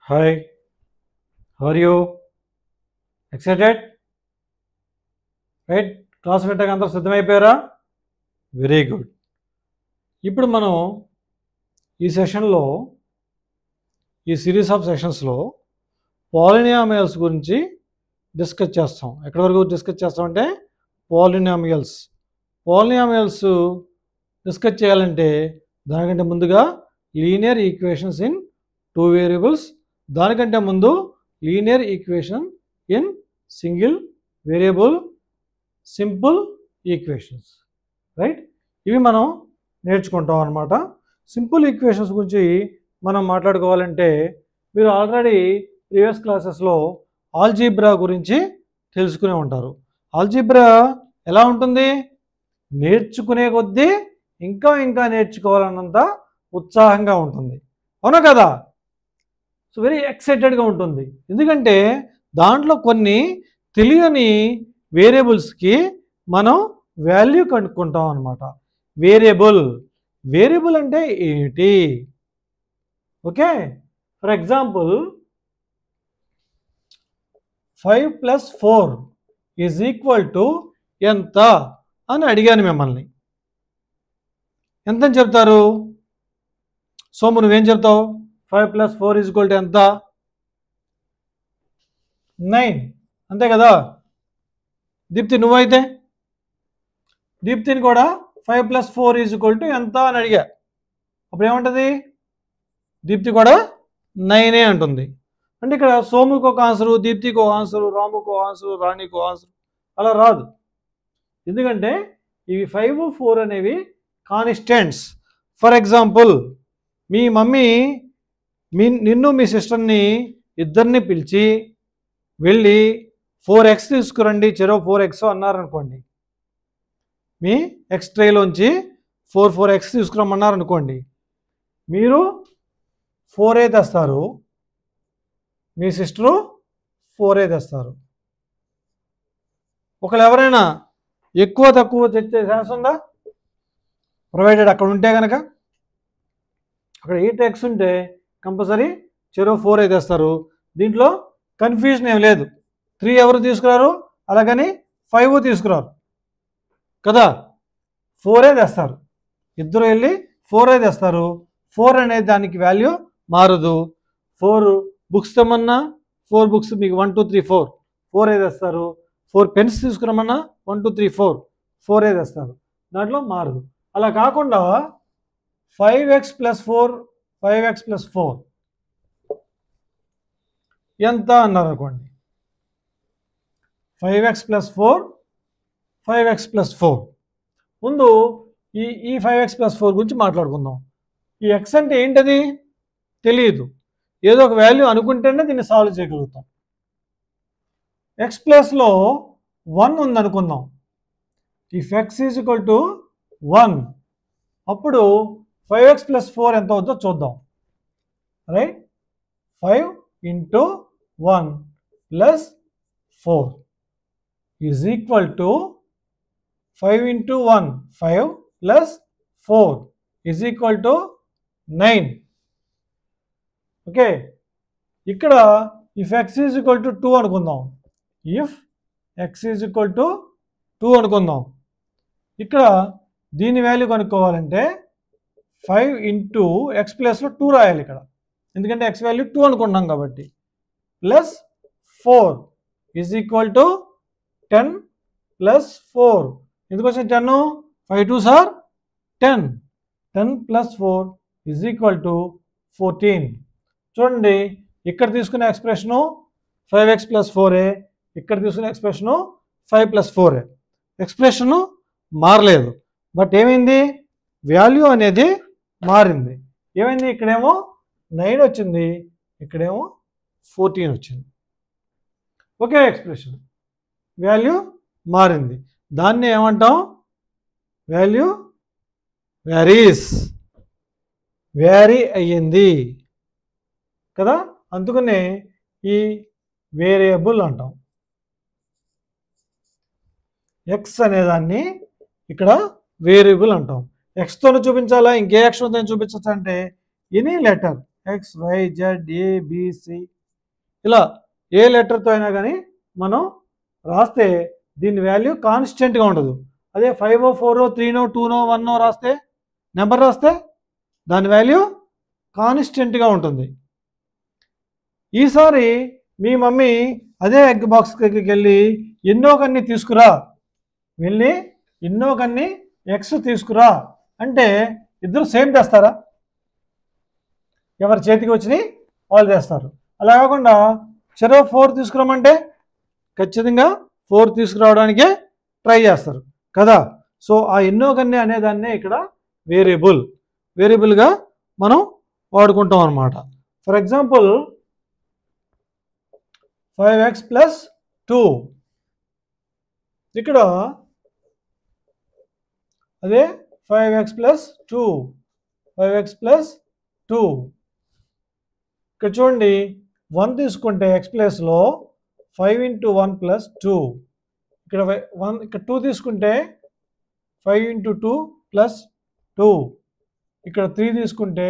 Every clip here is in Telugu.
Hi, how are you? Excited? Right? Class వింటాక అందరూ సిద్ధమైపోయారా? Very good. ఇప్పుడు మనం ఈ సెషన్లో ఈ సిరీస్ ఆఫ్ సెషన్స్లో పాలినామియల్స్ గురించి డిస్కస్ చేస్తాం. ఎక్కడి వరకు డిస్కస్ చేస్తామంటే పాలినామియల్స్ డిస్కస్ చేయాలంటే దానికంటే ముందుగా లీనియర్ ఈక్వేషన్స్ ఇన్ 2 వేరియబుల్స్, దానికంటే ముందు linear equation in single variable, simple equations, right? ఇవి మనం నేర్చుకుంటాం అన్నమాట. సింపుల్ ఈక్వేషన్స్ గురించి మనం మాట్లాడుకోవాలంటే మీరు ఆల్రెడీ ప్రీవియస్ క్లాసెస్లో ఆల్జీబ్రా గురించి తెలుసుకునే ఉంటారు. ఆల్జీబ్రా ఎలా ఉంటుంది? నేర్చుకునే కొద్దీ ఇంకా నేర్చుకోవాలన్నంత ఉత్సాహంగా ఉంటుంది, అవునా కదా? సో వెరీ ఎక్సైటెడ్గా ఉంటుంది. ఎందుకంటే దాంట్లో కొన్ని తెలియని వేరియబుల్స్కి మనం వాల్యూ కనుక్కుంటాం అన్నమాట. వేరియబుల్ అంటే ఏంటి? ఓకే, ఫర్ ఎగ్జాంపుల్ 5 + 4 = ఎంత అని అడిగాను మిమ్మల్ని. ఎంత అని చెప్తారు? సోము నువ్వేం చెప్తావు? 5 + 4 = ఎంత? 9, అంతే కదా? దీప్తి నువ్వైతే? దీప్తిని కూడా 5 + 4 = ఎంత అని అడిగా. అప్పుడు ఏమంటుంది? దీప్తి కూడా 9 అంటుంది. అంటే ఇక్కడ సోముకు ఒక ఆన్సరు, దీప్తికి ఒక ఆన్సరు, రాముకు ఒక ఆన్సరు, రాణికి ఒక ఆన్సరు, అలా రాదు. ఎందుకంటే ఇవి 5, 4 అనేవి constants. For example me mummy నిన్ను మీ సిస్టర్ని ఇద్దరిని పిలిచి వెళ్ళి 4x తీసుకురండి, చెరో 4x అన్నారనుకోండి. మీ ఎక్స్ ట్రేలోంచి 4x తీసుకురమ్మన్నారనుకోండి. మీరు 4 తెస్తారు, మీ సిస్టరు 4 తెస్తారు. ఒకళ్ళు ఎవరైనా ఎక్కువ తక్కువ తెచ్చే ఛాన్స్ ఉందా? ప్రొవైడెడ్ అక్కడ ఉంటే కనుక, అక్కడ 8x ఉంటే కంపల్సరీ చెరో 4 తెస్తారు. దీంట్లో కన్ఫ్యూజన్ ఏం లేదు. 3 ఎవరు తీసుకురారు, అలాగని 5 తీసుకురారు కదా, 4 తెస్తారు. ఇద్దరు వెళ్ళి 4 తెస్తారు. 4 అనేది దానికి వాల్యూ మారదు. 4 బుక్స్ తెమ్మన్నా 4 బుక్స్ మీకు 1 2 3 4 తెస్తారు. 4 పెన్స్ తీసుకురమ్మన్నా 1 2 3 4 తెస్తారు. దాంట్లో మారదు. అలా కాకుండా 5x + 4 ఎంత అన్నారు అనుకోండి. 5x + 4 ముందు ఈ 5x + 4 గురించి మాట్లాడుకుందాం. ఈ x అంటే ఏంటది తెలియదు, ఏదో ఒక వాల్యూ అనుకుంటేనే దీన్ని సాల్వ్ చేయగలుగుతాం. x ప్లస్లో 1 ఉందనుకుందాం. ఇఫ్ x = 1 అప్పుడు 5x + 4 ఎంత అవుతుందో చూద్దాం, రైట్? 5 × 1 + 4 = 5 × 1 5 + 4 = 9. ఓకే, ఇక్కడ ఇఫ్ x = 2 అనుకుందాం. ఇఫ్ x = 2 అనుకుందాం. ఇక్కడ దీని వాల్యూ కనుక్కోవాలంటే 5 × x ప్లస్లో 2 రాయాలి ఇక్కడ, ఎందుకంటే x వాల్యూ 2 అనుకుంటున్నాం కాబట్టి. +4 = 10 + 4. ఎందుకు వచ్చింది 10? 5 2s are 10. 10 + 4 = 14. చూడండి, ఇక్కడ తీసుకునే ఎక్స్ప్రెషను 5x + 4, ఇక్కడ తీసుకునే ఎక్స్ప్రెషను 5 + 4. ఎక్స్ప్రెషను మారలేదు, బట్ ఏమైంది? వాల్యూ అనేది మారింది. ఏమైంది? ఇక్కడేమో 9 వచ్చింది, ఇక్కడేమో 14 వచ్చింది. ఓకే, ఎక్స్ప్రెషన్ వాల్యూ మారింది. దాన్ని ఏమంటాం? వాల్యూ వ్యారీ అయ్యింది కదా, అందుకనే ఈ వేరియబుల్ అంటాం. ఎక్స్ అనేదాన్ని ఇక్కడ వేరియబుల్ అంటాం. ఎక్స్తోనే చూపించాలా, ఇంకే అక్షరంతో చూపించచ్చు అంటే any letter X Y Z A B C ఇలా ఏ లెటర్తో అయినా కానీ మనం రాస్తే దీని వాల్యూ కాన్స్టెంట్గా ఉండదు. అదే 5 4 3 2 1 రాస్తే నెంబర్ రాస్తే దాని వాల్యూ కాన్స్టెంట్గా ఉంటుంది. ఈసారి మీ మమ్మీ అదే ఎగ్ బాక్స్ దగ్గరికి వెళ్ళి ఎన్నో కన్ని తీసుకురా, వెళ్ళి ఎన్నో కన్ని ఎక్స్ తీసుకురా అంటే ఇద్దరు సేమ్ తెస్తారా? ఎవరి చేతికి వచ్చినాయి వాళ్ళు తెస్తారు. అలా కాకుండా చెరో 4 తీసుకురామంటే ఖచ్చితంగా 4 తీసుకురావడానికే ట్రై చేస్తారు కదా. సో ఆ ఎన్నో కన్ని అనేదాన్నే ఇక్కడ వేరియబుల్గా మనం వాడుకుంటాం అన్నమాట. ఫర్ ఎగ్జాంపుల్ 5x + 2 ఇక్కడ అదే 5x + 2 ఇక్కడ చూడండి 1 తీసుకుంటే x ప్లేస్లో 5 × 1 + 2 ఇక్కడ 1 ఇక్కడ 2 తీసుకుంటే 5 × 2 + 2 ఇక్కడ 3 తీసుకుంటే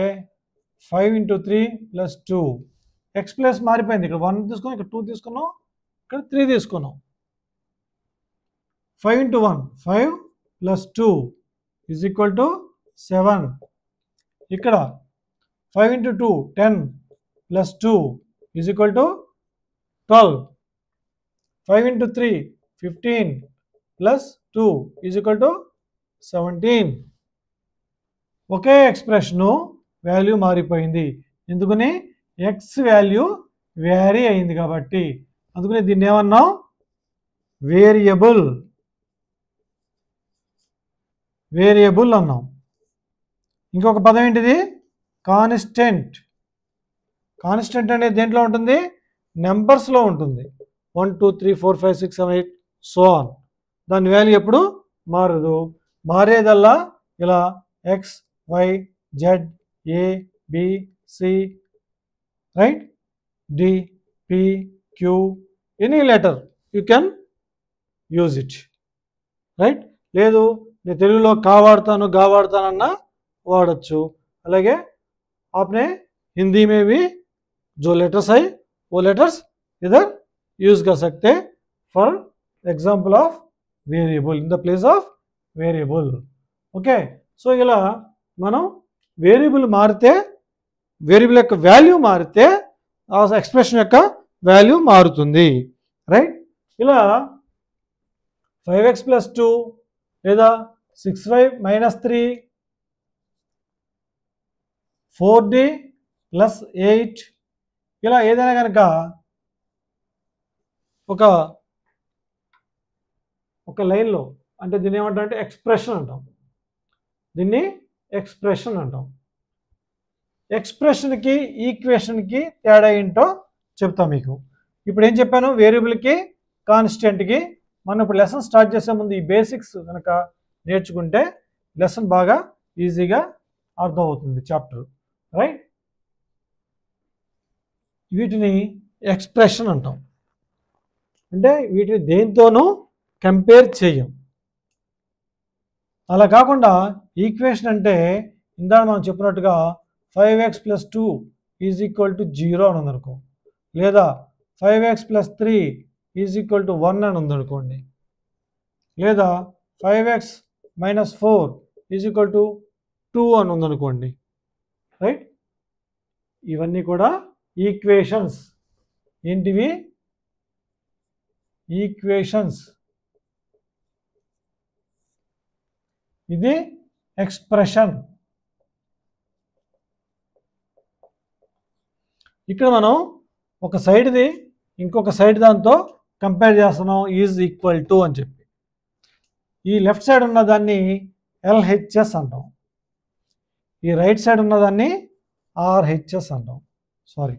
5 × 3 + 2 ఎక్స్ ప్లస్ మారిపోయింది. ఇక్కడ 1 తీసుకున్నాం, ఇక్కడ 2 తీసుకున్నాం, ఇక్కడ 3 తీసుకున్నాం. 5 × 1 5 + 2 = 7. ఇక్కడ 5 × 2 10 + 2 = 12. 5 × 3 15 + 2 = 17. ఒకే ఎక్స్ప్రెషను వాల్యూ మారిపోయింది. ఎందుకని? ఎక్స్ వాల్యూ వ్యారీ అయింది కాబట్టి. అందుకని దీన్ని ఏమన్నాం? వేరియబుల్ అన్నాం. ఇంకొక పదం ఏంటిది? కాన్స్టెంట్. కాన్స్టెంట్ అనేది దేంట్లో ఉంటుంది? నెంబర్స్లో ఉంటుంది. 1 2 3 4 5 6 7 8 సో ఆన్. దాని వాల్యూ ఎప్పుడు మారదు. మారేదల్లా ఇలా X Y Z A B C right D P Q any letter you can use it right. లేదు నేను తెలుగులో కా వాడతాను గా వాడతానన్నా వాడచ్చు. అలాగే आपने हिंदी में भी जो लेटर्स है वो लेटर्स इधर यूज कर सकते for example of variable in the place of variable. Okay. So ఇలా మనం వేరియబుల్ మారితే వేరియబుల్ యొక్క వాల్యూ మారితే ఆ ఎక్స్ప్రెషన్ యొక్క వాల్యూ మారుతుంది రైట్. ఇలా 5x + 2 లేదా 6y - 3 4d + 8 ఇలా ఏదైనా కనుక ఒక లైన్లో అంటే దీన్ని ఏమంటాం అంటే ఎక్స్ప్రెషన్ అంటాం. దీన్ని ఎక్స్ప్రెషన్ అంటాం. ఎక్స్ప్రెషన్కి ఈక్వేషన్కి తేడా ఏంటో చెప్తాం మీకు. ఇప్పుడు ఏం చెప్పాను? వేరియబుల్కి కాన్స్టెంట్కి. మనం ఇప్పుడు లెసన్ స్టార్ట్ చేసే ముందు ఈ బేసిక్స్ కనుక నేర్చుకుంటే లెసన్ బాగా ఈజీగా అర్థమవుతుంది చాప్టర్ రైట్. వీటిని ఎక్స్ప్రెషన్ అంటాం. అంటే వీటిని దేంతోనూ కంపేర్ చేయం. అలా కాకుండా ఈక్వేషన్ అంటే ఇందాక మనం చెప్పినట్టుగా 5x + 2 = 0 అని ఉందనుకో, లేదా 5x + 3 = 1 అని ఉందనుకోండి, లేదా 5x - 4 = 2 అని ఉందనుకోండి రైట్. ఇవన్నీ కూడా ఈక్వేషన్స్. ఏంటివి? ఈక్వేషన్స్. ఇది ఎక్స్ప్రెషన్. ఇక్కడ మనం ఒక సైడ్ది ఇంకొక సైడ్ దాంతో కంపేర్ చేస్తున్నాం = అని చెప్పి. ఈ లెఫ్ట్ సైడ్ ఉన్నదాన్ని LHS అంటాం, ఈ రైట్ సైడ్ ఉన్నదాన్ని RHS అంటాం. Sorry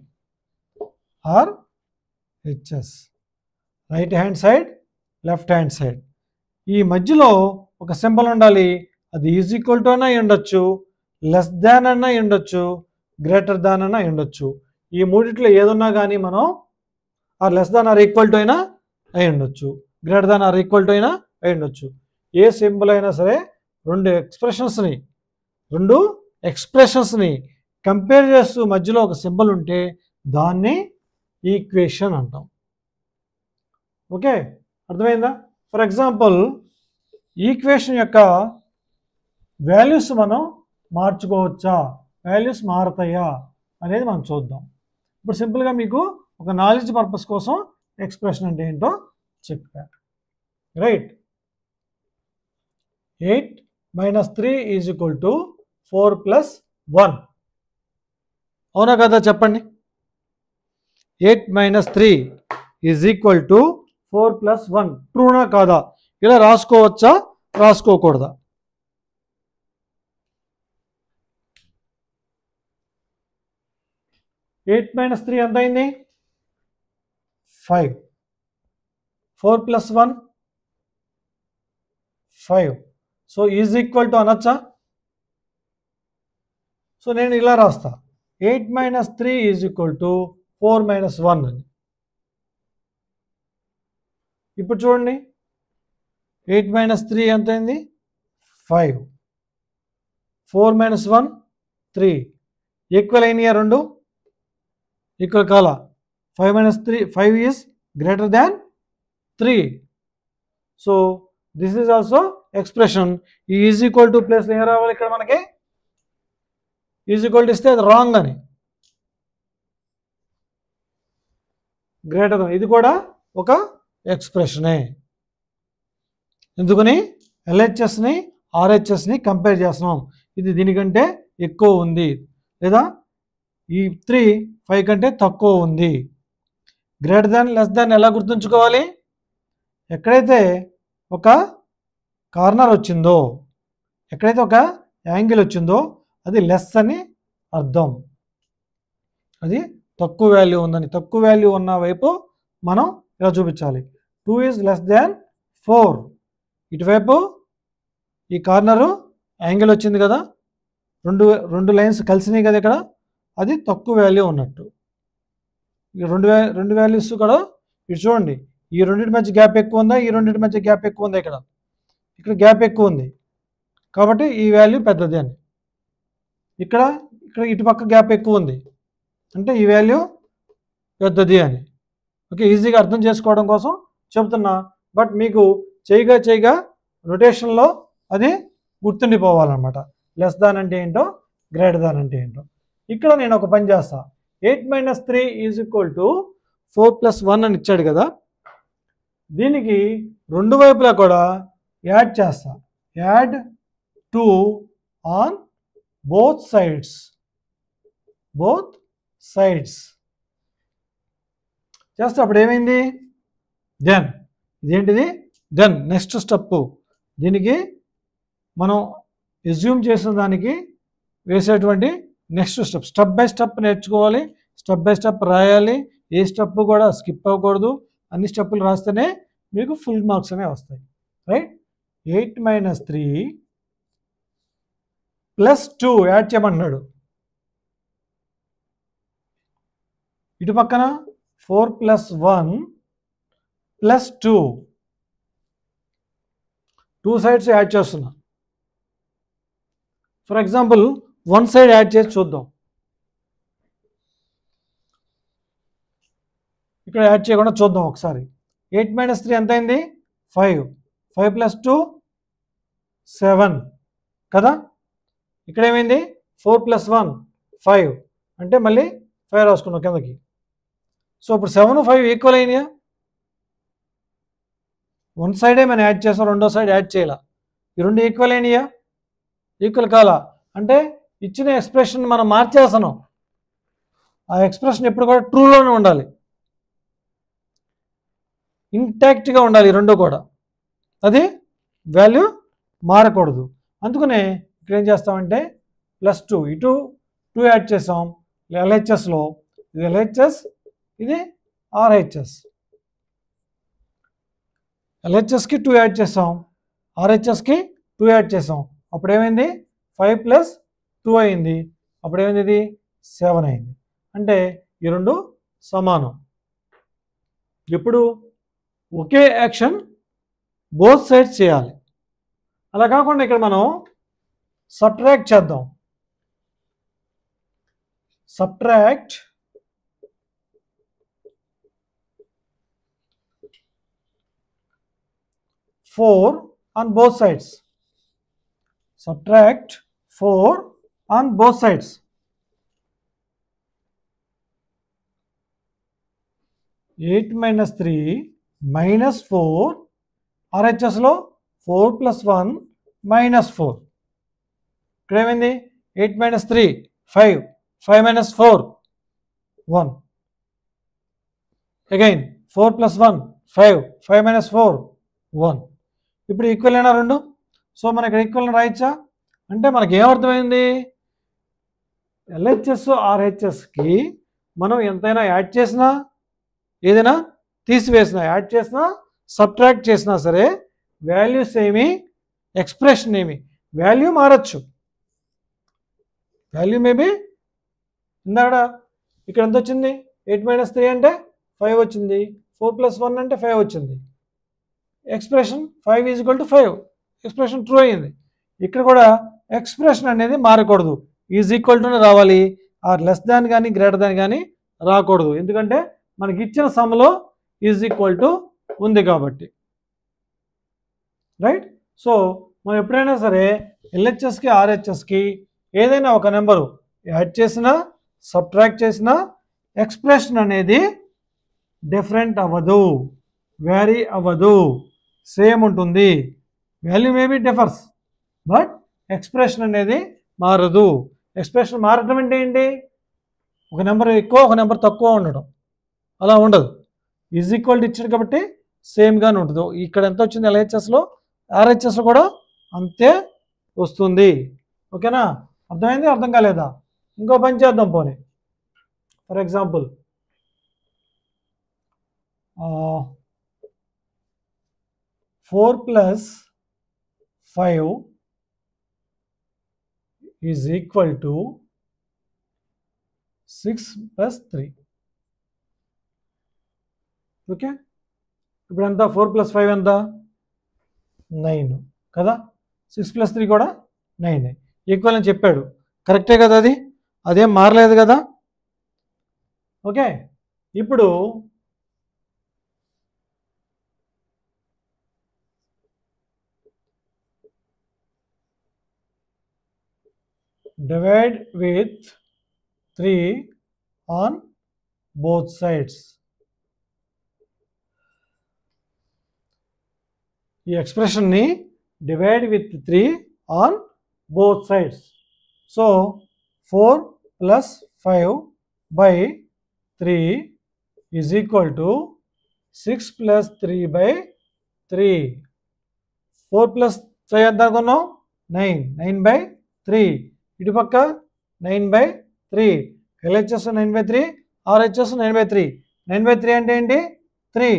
RHS, right hand side left hand side. ఈ మధ్యలో ఒక సింబల్ ఉండాలి. అది = అయినా ఉండొచ్చు, లెస్ దాన్ అన్నా ఉండొచ్చు, గ్రేటర్ దాన్ అన్నా ఉండొచ్చు. ఈ మూడిట్లో ఏదన్నా కానీ మనం ఆ less than or equal to అయినా అయి ఉండొచ్చు, greater than or equal to అయినా అయి ఉండొచ్చు. ఏ సింబల్ అయినా సరే రెండు ఎక్స్ప్రెషన్స్ని కంపేర్ చేస్తూ మధ్యలో ఒక సింబల్ ఉంటే దాన్ని ఈక్వేషన్ అంటాం. ఓకే, అర్థమైందా? ఫర్ ఎగ్జాంపుల్ ఈక్వేషన్ యొక్క వాల్యూస్ మనం మార్చుకోవచ్చా, వాల్యూస్ మారతాయా అనేది మనం చూద్దాం. ఇప్పుడు సింపుల్గా మీకు ఒక నాలెడ్జ్ పర్పస్ కోసం ఎక్స్ప్రెషన్ అంటే ఏంటో చెప్పా. రైట్, 8 - 3 = 4 + 1. అవునా కదా చెప్పండి? 8 - 3 = 4 + 1. ట్రూనా కాదా? ఇలా రాసుకోవచ్చా, రాసుకోకూడదా? ఎయిట్ మైనస్ 3 ఎంత అయింది? 5. 4 + 1 5. సో ఈజ్ ఈక్వల్ టు అనొచ్చా? సో నేను ఇలా రాస్తా, 8 - 3 = 4 - 1 అని. ఇప్పుడు చూడండి, 8 - 3 ఎంత అయింది? 5. 4 - 1 3. ఈక్వల్ అయినాయా రెండు? ఈక్వల్ కాలా? 5 - 3 5 is greater than 3. So this is also expression. ఈ ఈజ్ ఈక్వల్ టు ప్లేస్లో ఏం రావాలి? ఇక్కడ మనకి ఈజ్ ఈక్వల్ టు ఇస్తే అది రాంగ్ అని. గ్రేటర్, ఇది కూడా ఒక ఎక్స్ప్రెషనే. ఎందుకని? ఎల్హెచ్ఎస్ని ఆర్హెచ్ఎస్ని కంపేర్ చేస్తున్నాం. ఇది దీనికంటే ఎక్కువ ఉంది, లేదా ఈ 3 5 కంటే తక్కువ ఉంది. గ్రేటర్ దాన్ లెస్ దాన్ ఎలా గుర్తుంచుకోవాలి? ఎక్కడైతే ఒక కార్నర్ వచ్చిందో, ఎక్కడైతే ఒక యాంగిల్ వచ్చిందో అది లెస్ అని అర్థం. అది తక్కువ వాల్యూ ఉందని. తక్కువ వాల్యూ ఉన్న వైపు మనం ఇలా చూపించాలి. 2 ఈజ్ లెస్ దాన్ 4. ఇటువైపు ఈ కార్నరు యాంగిల్ వచ్చింది కదా, రెండు లైన్స్ కలిసినాయి కదా ఇక్కడ, అది తక్కువ వాల్యూ ఉన్నట్టు. ఈ రెండు వాల్యూస్ కూడా ఇటు చూడండి, ఈ రెండింటి మధ్య గ్యాప్ ఎక్కువ ఉందా, ఈ రెండింటి మధ్య గ్యాప్ ఎక్కువ ఉందా? ఇక్కడ గ్యాప్ ఎక్కువ ఉంది కాబట్టి ఈ వాల్యూ పెద్దది అని. ఇక్కడ ఇటు పక్క గ్యాప్ ఎక్కువ ఉంది అంటే ఈ వాల్యూ పెద్దది అని. ఓకే, ఈజీగా అర్థం చేసుకోవడం కోసం చెప్తున్నా. బట్ మీకు చేయగా రొటేషన్లో అది గుర్తుండిపోవాలన్నమాట. లెస్ దాన్ అంటే ఏంటో, గ్రేటర్ దాన్ అంటే ఏంటో. ఇక్కడ నేను ఒక పని చేస్తా. 8 - 3 = 4 + 1 అని ఇచ్చాడు కదా, దీనికి రెండు వైపులా కూడా యాడ్ చేస్తా. Add 2 on both sides. చేస్తే అప్పుడు ఏమైంది? దెన్, ఇదేంటిది? Then next step. దీనికి మనం ఎజ్యూమ్ చేసిన దానికి వేసేటువంటి నెక్స్ట్ స్టెప్ బై స్టెప్ నేర్చుకోవాలి. స్టెప్ బై స్టెప్ రాయాలి. ఏ స్టెప్ కూడా స్కిప్ అవ్వకూడదు. అన్ని స్టెప్పులు రాస్తేనే మీకు ఫుల్ మార్క్స్ అనేవి వస్తాయి. రైట్, 8 - 3 + 2 యాడ్ చేయమన్నాడు. ఇటు పక్కన 4 + 1 + 2. 2 సైడ్స్ యాడ్ చేస్తున్నా. ఫర్ ఎగ్జాంపుల్ 1 సైడ్ యాడ్ చేసి చూద్దాం. ఇక్కడ యాడ్ చేయకుండా చూద్దాం ఒకసారి. 8 - 3 ఎంత అయింది? 5. 5 + 2 7 కదా. ఇక్కడ ఏమైంది? 4 + 1 5 అంటే మళ్ళీ 5 రాసుకున్నాం కిందకి. సో ఇప్పుడు 7 5 ఈక్వల్ అయినాయా? 1 సైడే మనం యాడ్ చేసాం, రెండో సైడ్ యాడ్ చేయాల. ఈ రెండు ఈక్వల్ అయినాయా? ఈక్వల్ కాలా అంటే ఇచ్చిన ఎక్స్ప్రెషన్ మనం మార్చేస్తున్నాం. ఆ ఎక్స్ప్రెషన్ ఎప్పుడు కూడా ట్రూలోనే ఉండాలి, ఇంటాక్ట్గా ఉండాలి. రెండు కూడా అది వాల్యూ మారకూడదు. అందుకనే ఇక్కడ ఏం చేస్తామంటే +2, ఇటు 2 యాడ్ చేసాం. ఎల్హెచ్ఎస్లో ఇది ఎల్హెచ్ఎస్, ఇది ఆర్హెచ్ఎస్. ఎల్హెచ్ఎస్కి 2 యాడ్ చేసాం, ఆర్హెచ్ఎస్కి 2 యాడ్ చేసాం. అప్పుడు ఏమైంది? 5 + 2 అయింది. అప్పుడు ఏమైంది? ఇది 7 అయింది. అంటే ఈ రెండు సమానం. ఎప్పుడు ఒకే యాక్షన్ బోత్ సైడ్స్ చేయాలి. అలా కాకుండా ఇక్కడ మనం సబ్ట్రాక్ట్ చేద్దాం. subtract 4 on both sides. Subtract 4 on both sides. Eight minus 3 minus 4 RHS లో 4 plus 1 minus 4. ఇక్కడ ఏమైంది 8 minus 3 5 5 minus 4 1. Again 4 plus 1 5 5 minus 4 1. ఇప్పుడు ఈక్వల్ అయినా రెండు. సో మన ఇక్కడ ఈక్వల్ రాయొచ్చా అంటే మనకి ఏమర్థమైంది, ఎల్హెచ్ఎస్ ఆర్హెచ్ఎస్కి మనం ఎంతైనా యాడ్ చేసినా ఏదైనా తీసివేసినా యాడ్ చేసినా సబ్ట్రాక్ట్ చేసినా సరే వాల్యూస్ ఏమి ఎక్స్ప్రెషన్ ఏమి వాల్యూ మారచ్చు. వాల్యూ మేబీ ఇందాక ఇక్కడ ఎంత వచ్చింది 8 minus 3 అంటే 5 వచ్చింది, 4 plus 1 అంటే 5 వచ్చింది. Expression 5 is equal to 5 expression true అయ్యింది. ఇక్కడ కూడా ఎక్స్ప్రెషన్ అనేది మారకూడదు, ఈజ్ ఈక్వల్ టునే రావాలి, ఆర్ లెస్ దాన్ కానీ గ్రేటర్ దాన్ కానీ రాకూడదు. ఎందుకంటే మనకి ఇచ్చిన సమ్లో ఈజ్ ఈక్వల్ టు ఉంది కాబట్టి. రైట్. సో మనం ఎప్పుడైనా సరే ఎల్హెచ్ఎస్కి ఆర్హెచ్ఎస్కి ఏదైనా ఒక నెంబరు యాడ్ చేసినా సబ్ట్రాక్ట్ చేసినా ఎక్స్ప్రెషన్ అనేది డిఫరెంట్ అవ్వదు, వ్యారీ అవ్వదు, సేమ్ ఉంటుంది. Value maybe differs but expression అనేది మారదు. ఎక్స్ప్రెషన్ మారడం అంటే ఏంటి, ఒక నెంబర్ ఎక్కువ ఒక నెంబర్ తక్కువ ఉండడం, అలా ఉండదు. ఈజ్ ఈక్వల్ టు ఇచ్చాడు కాబట్టి సేమ్గానే ఉంటుంది. ఇక్కడ ఎంత వచ్చింది ఎల్హెచ్ఎస్లో ఆర్హెచ్ఎస్లో కూడా అంతే వస్తుంది. ఓకేనా, అర్థమైంది అర్థం కాలేదా? ఇంకో పని చేద్దాం పోనీ. For example 4 plus 5 is equal to 6 plus 3. Okay, ఇప్పుడు ఎంత 4 plus 5 ఎంత 9 కదా, 6 plus 3 కూడా 9 ఈక్వల్ అని చెప్పాడు. కరెక్టే కదా, అది అదేం మారలేదు కదా. ఓకే, ఇప్పుడు divide with 3 on both sides. ఈ ఎక్స్ప్రెషన్ని divide with 3 on both sides. So 4 plus 5 by 3 is equal to 6 plus 3 by 3. 4 plus 5 ఎంత అనుకున్నాం 9, 9 by 3. ఇటు పక్క 9 by 3. LHS 9 by 3, RHS 9 by 3. 9 by 3 అంటే ఏంటి 3,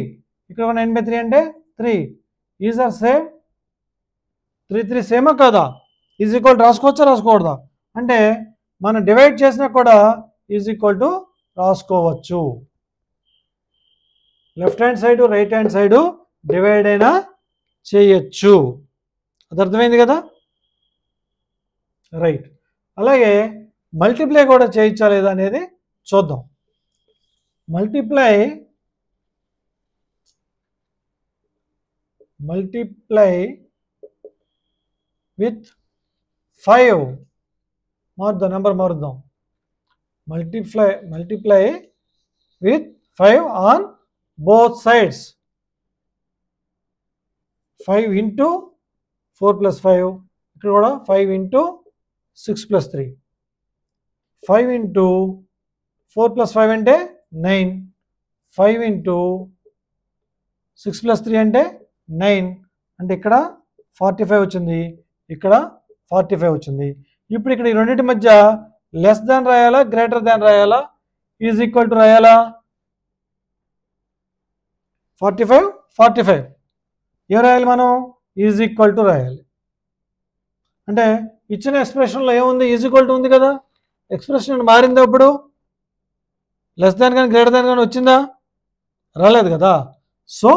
ఇక్కడ 9 by 3 అంటే 3. ఈజ్ ఆర్ సేమ్, 3 3 సేమా కాదా? ఈజ్ ఈక్వల్ రాసుకోవచ్చా రాసుకోకూడదా? అంటే మనం డివైడ్ చేసినా కూడా ఈజ్ ఈక్వల్ టు రాసుకోవచ్చు. Left hand side right hand side divide అయినా చేయొచ్చు. అది అర్థమైంది కదా. రైట్. అలాగే మల్టిప్లై కూడా చేయొచ్చా లేదా అనేది చూద్దాం. మల్టిప్లై విత్ 5 మారుద్దాం, నెంబర్ మారుద్దాం. Multiply with 5 on both sides. 5 into 4 plus 5, ఇక్కడ కూడా 5 into 6 plus 3. 5 into 4 plus 5 అంటే 9. 5 into 6 plus 3 అంటే 9. అంటే ఇక్కడ 45 వచ్చింది, ఇక్కడ 45 వచ్చింది. ఇప్పుడు ఇక్కడ ఈ రెండింటి మధ్య లెస్ దాన్ రాయాలా గ్రేటర్ దాన్ రాయాలా ఈజ్ ఈక్వల్ టు రాయాలా? 45 45 ఏం రాయాలి మనం? ఈజ్ ఈక్వల్ టు రాయాలి. అంటే ఇచ్చిన ఎక్స్ప్రెషన్లో ఏముంది? ఈజ్ ఈక్వల్ టు ఉంది కదా. ఎక్స్ప్రెషన్ మారిందా? ఇప్పుడు లెస్ దాన్ కానీ గ్రేటర్ దాన్ కానీ వచ్చిందా? రాలేదు కదా. సో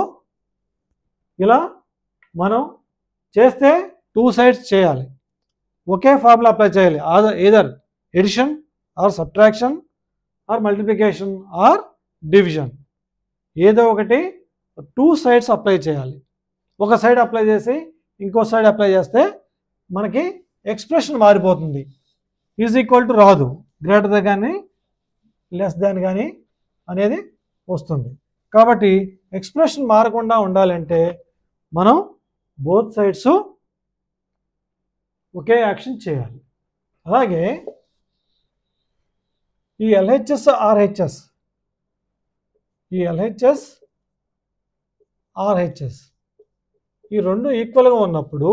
ఇలా మనం చేస్తే 2 సైడ్స్ చేయాలి, ఒకే ఫార్ములా అప్లై చేయాలి. Either addition or subtraction or multiplication or division. ఏదో ఒకటి 2 సైడ్స్ అప్లై చేయాలి. ఒక సైడ్ అప్లై చేసి ఇంకో సైడ్ అప్లై చేస్తే మనకి ఎక్స్ప్రెషన్ మారిపోతుంది. ఈజ్ ఈక్వల్ టు రాదు, గ్రేటర్ దెన్ కానీ లెస్ దాన్ కానీ అనేది వస్తుంది. కాబట్టి ఎక్స్ప్రెషన్ మారకుండా ఉండాలంటే మనం బోత్ సైడ్స్ ఒకే యాక్షన్ చేయాలి. అలాగే ఈ ఎల్హెచ్ఎస్ ఆర్హెచ్ఎస్ ఈ రెండు ఈక్వల్గా ఉన్నప్పుడు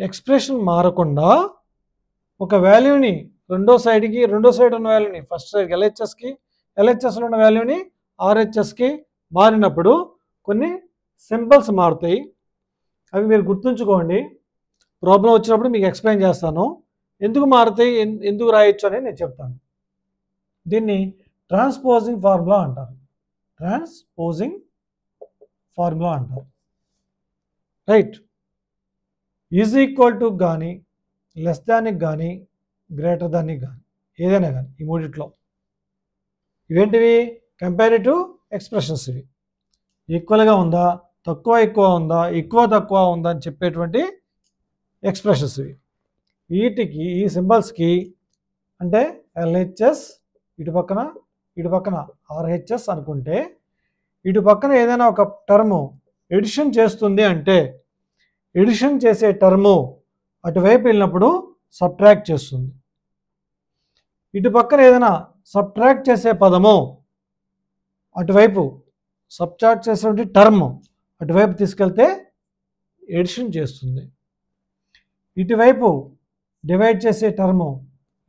ఎక్స్ప్రెషన్ మారకుండా ఒక వాల్యూని రెండో సైడ్ ఉన్న వాల్యూని ఫస్ట్ సైడ్కి ఎల్హెచ్ఎస్లో ఉన్న వాల్యూని ఆర్హెచ్ఎస్కి మారినప్పుడు కొన్ని సింబల్స్ మారుతాయి. అవి మీరు గుర్తుంచుకోండి. ప్రాబ్లం వచ్చినప్పుడు మీకు ఎక్స్ప్లెయిన్ చేస్తాను. ఎందుకు మారుతాయి, ఎందుకు రాయొచ్చు అనేది నేను చెప్తాను. దీన్ని ట్రాన్స్పోజింగ్ ఫార్ములా అంటారు. రైట్. ఈజ్ ఈక్వల్ టు కానీ, లెస్ దానికి కానీ, గ్రేటర్ దానికి కానీ, ఏదైనా కానీ ఈ మూడిట్లో ఇవేంటివి? Comparative expressions. ఇవి ఈక్వల్గా ఉందా, ఎక్కువ ఉందా, ఎక్కువ ఉందా అని చెప్పేటువంటి ఎక్స్ప్రెషన్స్ ఇవి. వీటికి ఈ సింబల్స్కి అంటే ఎల్హెచ్ఎస్ ఇటు పక్కన ఆర్హెచ్ఎస్ అనుకుంటే, ఇటు పక్కన ఏదైనా ఒక టర్ము ఎడిషన్ చేస్తుంది అంటే ఎడిషన్ చేసే టర్ము అటువైపు వెళ్ళినప్పుడు సబ్ట్రాక్ట్ చేస్తుంది. ఇటు పక్కన ఏదైనా సబ్ట్రాక్ట్ చేసే పదము అటువైపు సబ్ట్రాక్ట్ చేసేటువంటి టర్మ్ అటువైపు తీసుకెళ్తే ఎడిషన్ చేస్తుంది. ఇటువైపు డివైడ్ చేసే టర్ము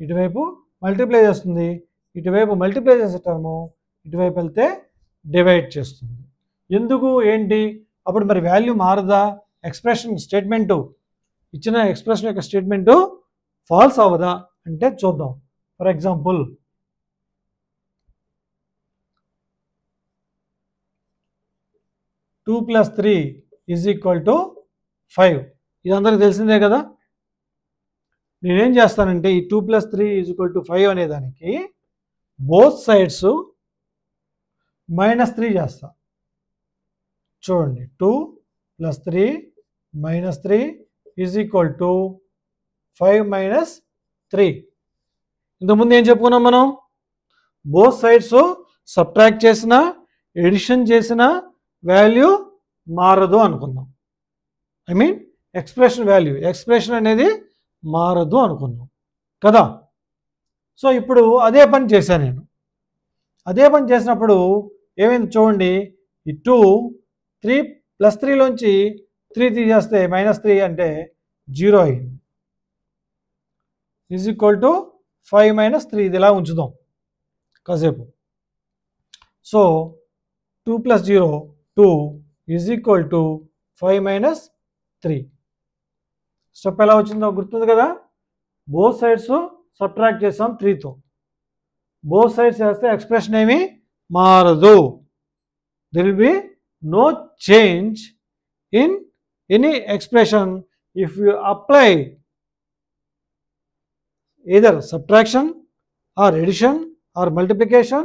ఇటువైపు మల్టిప్లై చేస్తుంది. ఇటువైపు మల్టిప్లై చేసే టర్ము ఇటువైపు వెళ్తే డివైడ్ చేస్తుంది. ఎందుకు ఏంటి? అప్పుడు మరి వాల్యూ మారదా? ఎక్స్ప్రెషన్ స్టేట్మెంటు ఇచ్చిన ఎక్స్ప్రెషన్ యొక్క స్టేట్మెంటు ఫాల్స్ అవ్వదా అంటే చూద్దాం. For example, two plus 3 is equal to 5. ఇది అందరికి తెలిసిందే కదా. నేనేం చేస్తానంటే ఈ 2 + 3 = 5 అనే దానికి బోత్ సైడ్స్ -3 చేస్తా. చూడండి, 2 + 3 - 3 = 5 - 3. ఇంతకుముందు ఏం చెప్పుకున్నాం మనం? బోత్ సైడ్స్ సబ్ట్రాక్ట్ చేసిన, ఎడిషన్ చేసిన వాల్యూ మారదు అనుకున్నాం. ఐ మీన్ ఎక్స్ప్రెషన్ అనేది మారదు అనుకున్నాం కదా. సో ఇప్పుడు అదే పని చేశాను నేను. అదే పని చేసినప్పుడు ఏమైంది చూడండి, ఈ 3 + 3లోంచి 3 తీసేస్తే -3 అంటే 0 అయింది. = 5 - 3. ఇది ఇలా ఉంచుదాం కాసేపు. సో 2 + 0 2 = 5 - 3. స్టెప్ ఎలా వచ్చిందో గుర్తుంది కదా. బోత్ సైడ్స్ సబ్ట్రాక్ట్ చేసాం 3తో. బోత్ సైడ్స్ వేస్తే ఎక్స్ప్రెషన్ ఏమి మారదు. There will be no change in any expression if you apply either subtraction or addition or multiplication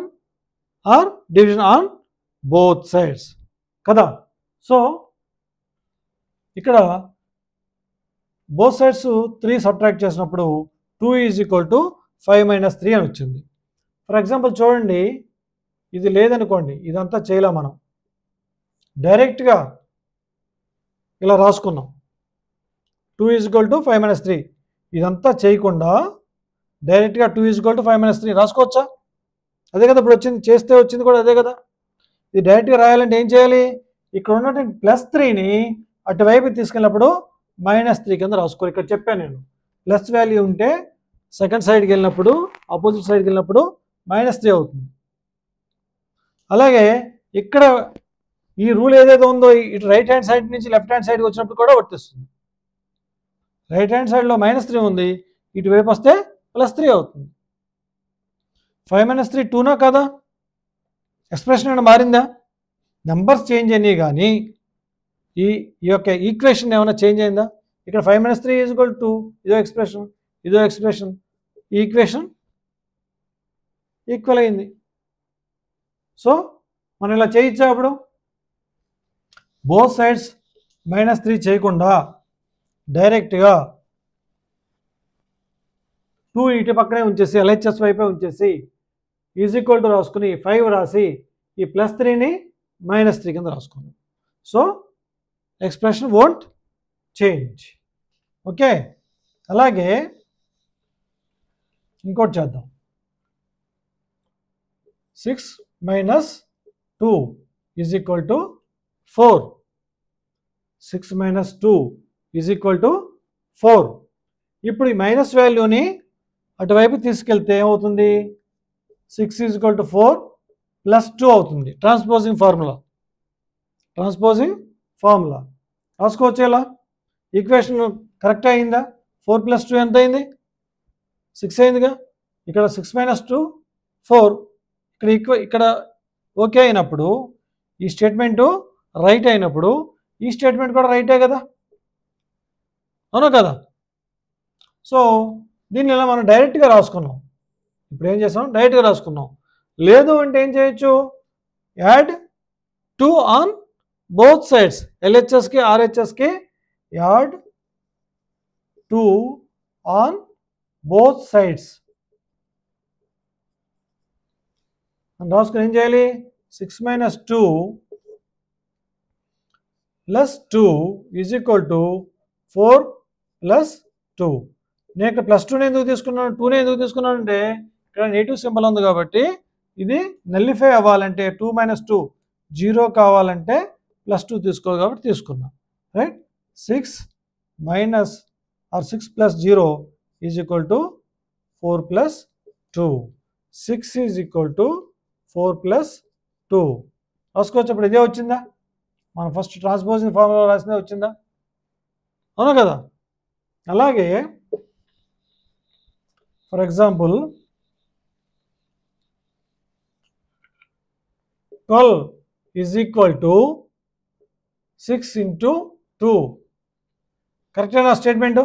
or division on both sides కదా. సో ఇక్కడ బోత్ సైడ్స్ 3 సబ్ట్రాక్ట్ చేసినప్పుడు 2 = 5 - 3 అని వచ్చింది. ఫర్ ఎగ్జాంపుల్ చూడండి, ఇది లేదనుకోండి, ఇదంతా చేయలే మనం, డైరెక్ట్గా ఇలా రాసుకున్నాం 2 = 5 - 3. ఇదంతా చేయకుండా డైరెక్ట్గా 2 = 5 - 3 రాసుకోవచ్చా? అదే కదా ఇప్పుడు వచ్చింది, చేస్తే వచ్చింది కూడా అదే కదా. ఇది డైరెక్ట్గా రాయాలంటే ఏం చేయాలి? ఇక్కడ ఉన్నటువంటి +3ని అటువైపు తీసుకెళ్ళినప్పుడు -3 కింద రాసుకోవాలి. ఇక్కడ చెప్పాను నేను, ప్లస్ వాల్యూ ఉంటే సెకండ్ సైడ్కి వెళ్ళినప్పుడు, ఆపోజిట్ సైడ్కి వెళ్ళినప్పుడు -3 అవుతుంది. అలాగే ఇక్కడ ఈ రూల్ ఏదైతే ఉందో ఇటు రైట్ హ్యాండ్ సైడ్ నుంచి లెఫ్ట్ హ్యాండ్ సైడ్కి వచ్చినప్పుడు కూడా వర్తిస్తుంది. రైట్ హ్యాండ్ సైడ్లో -3 ఉంది, ఇటువైపు వస్తే +3 అవుతుంది. 5 - 3 2నా కదా? ఎక్స్ప్రెషన్ ఏమైనా మారిందా? నెంబర్స్ చేంజ్ అయినాయి కానీ ఈ యొక్క ఈక్వేషన్ ఏమైనా చేంజ్ అయిందా? ఇక్కడ 5 - 3 = 2, ఇదో ఎక్స్ప్రెషన్, ఈ ఈక్వేషన్ ఈక్వల్ అయింది. సో మనం ఇలా చేయొచ్చా? అప్పుడు బోత్ సైడ్స్ -3 చేయకుండా డైరెక్ట్గా 2 ఇటు పక్కనే ఉంచేసి LHS వైపే ఉంచేసి ఈజ్ ఈక్వల్ టు రాసుకుని 5 రాసి ఈ +3ని -3 కింద రాసుకున్నాం. So expression won't change. Okay, అలాగే ఇంకోటి చేద్దాం. 6 - 2 is equal to 4. 6 - 2 is equal to 4. ఇప్పుడు ఈ మైనస్ వాల్యూని అటువైపు తీసుకెళ్తే ఏమవుతుంది? 6 ఈజ్ ఈక్వల్ టు 4 + 2 అవుతుంది. ట్రాన్స్పోజింగ్ ఫార్ములా రాసుకోవచ్చు. ఇలా ఈక్వేషన్ కరెక్ట్ అయిందా? 4 + 2 ఎంత అయింది? 6 అయిందిగా. ఇక్కడ 6 - 2 4. ఇక్కడ ఓకే అయినప్పుడు ఈ స్టేట్మెంటు రైట్ అయినప్పుడు ఈ స్టేట్మెంట్ కూడా రైటే కదా, అవునా కదా? సో దీన్ని ఇలా మనం డైరెక్ట్గా రాసుకున్నాం. ఇప్పుడు ఏం చేసాం? డైరెక్ట్గా రాసుకున్నాం. లేదు అంటే ఏం చేయొచ్చు? Add 2 on both sides. LHSకి RHSకి యాడ్ 2 ఆన్ బోత్ సైడ్స్ అని రాసుకుని ఏం చేయాలి? 6 - 2 + 2 ఈజ్ ఈక్వల్ టు 4 + 2. నేను ఇక్కడ +2ని ఎందుకు తీసుకున్నాను, 2ని ఎందుకు తీసుకున్నాను అంటే ఇక్కడ నెగిటివ్ సింబల్ ఉంది కాబట్టి ఇది నల్లిఫై అవ్వాలంటే 2 - 2 0 కావాలంటే +2 తీసుకోవాలి కాబట్టి తీసుకున్నాం. Right. 6 + 0 is equal to 4 + 2. 6 is equal to 4 + 2 రాసుకోవచ్చు. అప్పుడు ఇదే వచ్చిందా? మనం ఫస్ట్ ట్రాన్స్పోజింగ్ ఫార్ములా రాసిందే వచ్చిందా? అవునా కదా? అలాగే for example 12 is equal to 6 × 2. కరెక్టేనా స్టేట్మెంటు?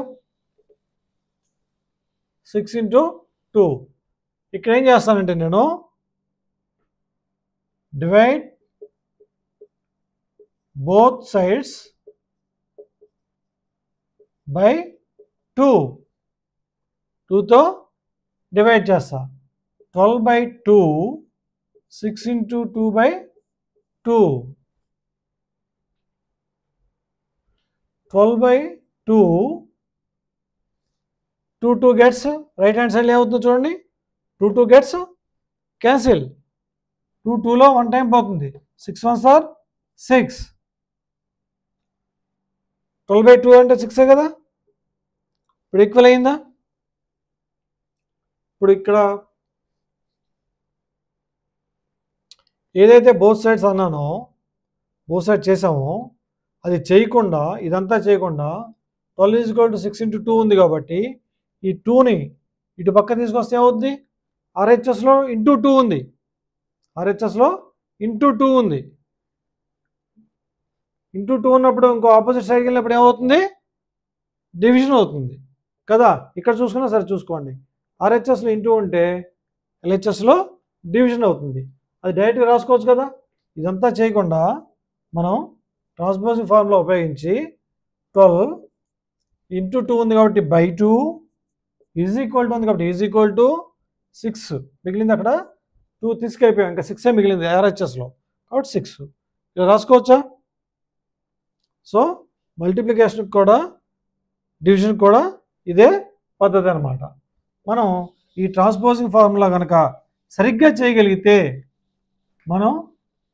6 × 2. ఇక్కడ ఏం చేస్తానంటే నేను డివైడ్ both sides by 2. 2తో డివైడ్ చేస్తా. 12/2 6 × 2/2. 12/2 2 గెట్స్ రైట్ హ్యాండ్ సైడ్ ఏమవుతుందో చూడండి. 2 గెట్స్ క్యాన్సిల్. 2లో 1 టైం పోతుంది. 6 1s are 6. 12/2 అంటే 6 కదా. ఇప్పుడు ఈక్వల్ అయిందా? ఇప్పుడు ఇక్కడ ఏదైతే బోత్ సైడ్స్ అన్నానో, బోత్ సైడ్ చేసామో అది చేయకుండా, ఇదంతా చేయకుండా 12 = 6 × 2 ఉంది కాబట్టి ఈ 2ని ఇటు పక్క తీసుకొస్తే ఏమవుతుంది? RHSలో ×2 ఉంది. RHSలో ×2 ఉంది. ×2 ఉన్నప్పుడు ఇంకో ఆపోజిట్ సైడ్కి వెళ్ళినప్పుడు ఏమవుతుంది? డివిజన్ అవుతుంది కదా. ఇక్కడ చూసుకున్నా సరే చూసుకోండి. RHSలో × ఉంటే LHSలో డివిజన్ అవుతుంది. అది డైరెక్ట్గా రాసుకోవచ్చు కదా. ఇదంతా చేయకుండా మనం ట్రాన్స్పోజింగ్ ఫార్ములా ఉపయోగించి 12 × 2 ఉంది కాబట్టి /2 ఈజ్ ఈక్వల్ టు ఉంది కాబట్టి ఈజ్ ఈక్వల్ టు 6 మిగిలింది. అక్కడ 2 తీసుకెళ్ళిపోయాం, ఇంకా 6 మిగిలింది RHSలో కాబట్టి 6 ఇలా రాసుకోవచ్చా? సో మల్టిప్లికేషన్ కూడా డివిజన్ కూడా ఇదే పద్ధతి అన్నమాట. మనం ఈ ట్రాన్స్పోజింగ్ ఫార్ములా కనుక సరిగ్గా చేయగలిగితే మనం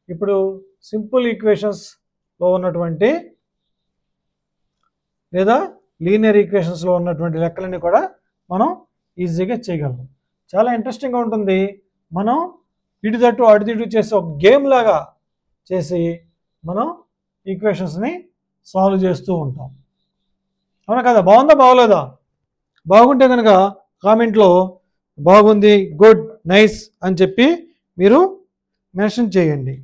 ఇప్పుడు సింపుల్ ఈక్వేషన్స్లో ఉన్నటువంటి లేదా లీనియర్ ఈక్వేషన్స్లో ఉన్నటువంటి లెక్కలన్నీ కూడా మనం ఈజీగా చేయగలం. చాలా ఇంట్రెస్టింగ్గా ఉంటుంది. మనం ఇటు తట్టు అటు ఇటు చేసే ఒక గేమ్ లాగా చేసి మనం ఈక్వేషన్స్ని సాల్వ్ చేస్తూ ఉంటాం. అవునా కదా? బాగుందా బాగోలేదా? బాగుంటే కనుక కామెంట్లో బాగుంది, గుడ్, నైస్ అని చెప్పి మీరు మెన్షన్ చేయండి.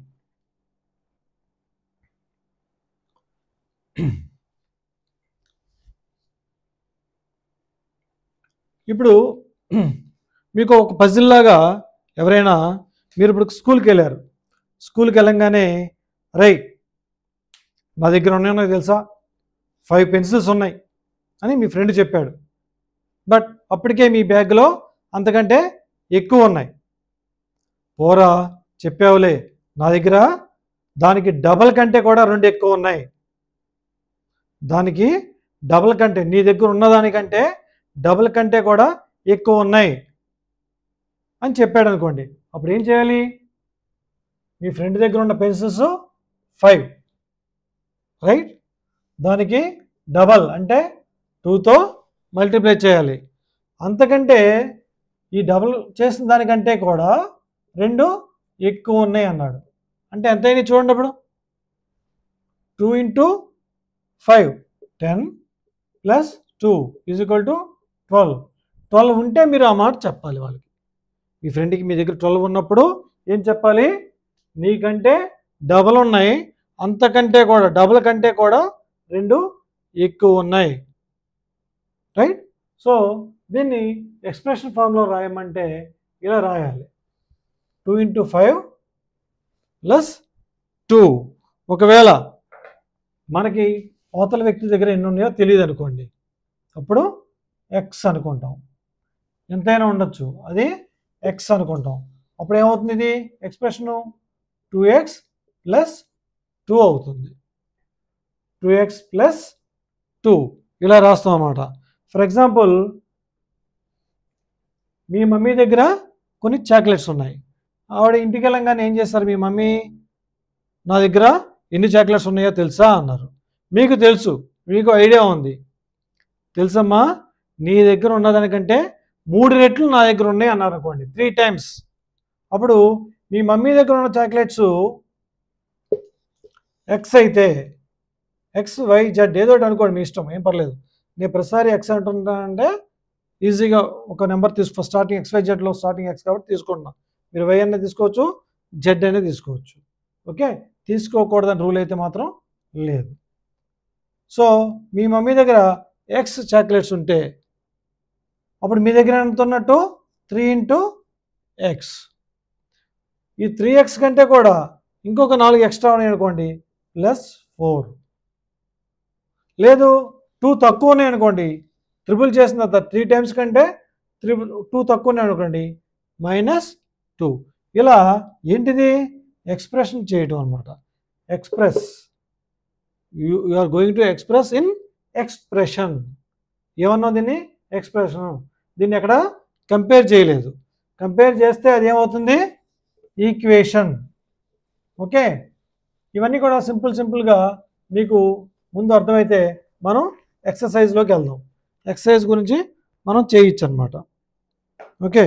ఇప్పుడు మీకు ఒక పజిల్ లాగా ఎవరైనా మీరు ఇప్పుడు స్కూల్కి వెళ్ళారు, స్కూల్కి వెళ్ళంగానే రైట్ నా దగ్గర ఉన్నాయో తెలుసా 5 పెన్సిల్స్ ఉన్నాయి అని మీ ఫ్రెండ్ చెప్పాడు. బట్ అప్పటికే మీ బ్యాగ్లో అంతకంటే ఎక్కువ ఉన్నాయి. పోరా చెప్పావులే, నా దగ్గర దానికి డబల్ కంటే కూడా 2 ఎక్కువ ఉన్నాయి, దానికి డబల్ కంటే నీ దగ్గర ఉన్నదానికంటే డబల్ కంటే కూడా ఎక్కువ ఉన్నాయి అని చెప్పాడు అనుకోండి. అప్పుడు ఏం చేయాలి? మీ ఫ్రెండ్ దగ్గర ఉన్న పెన్సిల్స్ 5 రైట్, దానికి డబల్ అంటే 2తో మల్టిప్లై చేయాలి. అంతకంటే ఈ డబల్ చేసిన దానికంటే కూడా 2 ఎక్కువ ఉన్నాయి అన్నాడు. అంటే ఎంత అయింది చూడండి. అప్పుడు 2 × 5 10 + 2 = 12. 12 ఉంటే మీరు ఆ మాట చెప్పాలి వాళ్ళకి. మీ ఫ్రెండ్కి మీ దగ్గర 12 ఉన్నప్పుడు ఏం చెప్పాలి? నీకంటే డబల్ ఉన్నాయి, అంతకంటే కూడా డబల్ కంటే కూడా 2 ఎక్కువ ఉన్నాయి రైట్. సో దీన్ని ఎక్స్ప్రెషన్ ఫామ్లో రాయమంటే ఇలా రాయాలి, 2 × 5 + 2. ఒకవేళ మనకి అవతల వ్యక్తి దగ్గర ఎన్ని ఉన్నాయో తెలియదు అనుకోండి, అప్పుడు x అనుకుంటాం. ఎంతైనా ఉండొచ్చు, అది x అనుకుంటాం. అప్పుడు ఏమవుతుంది? ఇది ఎక్స్ప్రెషను 2x + 2 అవుతుంది. 2x + 2 ఇలా రాస్తాం అన్నమాట. ఫర్ ఎగ్జాంపుల్, మీ మమ్మీ దగ్గర కొన్ని చాక్లెట్స్ ఉన్నాయి. ఆవిడ ఇంటికి వెళ్ళంగానే ఏం చేస్తారు మీ మమ్మీ? నా దగ్గర ఎన్ని చాక్లెట్స్ ఉన్నాయో తెలుసా అన్నారు. మీకు తెలుసు, మీకు ఐడియా ఉంది, తెలుసమ్మా నీ దగ్గర ఉన్నదానికంటే 3 రెట్లు నా దగ్గర ఉన్నాయి అన్నారు అనుకోండి, 3 times. అప్పుడు మీ మమ్మీ దగ్గర ఉన్న చాక్లెట్స్ ఎక్స్ అయితే ఎక్స్ వై జెడ్ ఏదో ఒకటి అనుకోండి, మీ ఇష్టం, ఏం పర్లేదు. నేను ప్రతిసారి ఎక్స్ అంటున్నానంటే ఈజీగా ఒక నెంబర్ స్టార్టింగ్ XYZలో స్టార్టింగ్ ఎక్స్ కాబట్టి తీసుకుంటున్నా. మీరు వై అనేది తీసుకోవచ్చు, జెడ్ అనేది తీసుకోవచ్చు. ఓకే, తీసుకోకూడదని రూల్ అయితే మాత్రం లేదు. సో మీ మమ్మీ దగ్గర ఎక్స్ చాక్లెట్స్ ఉంటే అప్పుడు మీ దగ్గర ఎంత ఉన్నట్టు? 3 × x. ఈ 3x కంటే కూడా ఇంకొక 4 ఎక్స్ట్రా ఉన్నాయి అనుకోండి, +4. లేదు 2 తక్కువ ఉన్నాయి అనుకోండి, ట్రిపుల్ చేసిన తర్వాత 3 times కంటే 2 తక్కువ ఉన్నాయి అనుకోండి, -2. ఇలా ఏంటిది? ఎక్స్ప్రెషన్ చేయటం అనమాట. Express, you are going to express in expression. ఏమన్నా దీన్ని? ఎక్స్ప్రెషన్. దీన్ని ఎక్కడ కంపేర్ చేయలేదు. కంపేర్ చేస్తే అది ఏమవుతుంది? ఈక్వేషన్. ఓకే, ఇవన్నీ కూడా సింపుల్గా మీకు ముందు అర్థమైతే మనం ఎక్సర్సైజ్లోకి వెళ్దాం. ఎక్సర్సైజ్ గురించి మనం చేయొచ్చు అనమాట. ఓకే,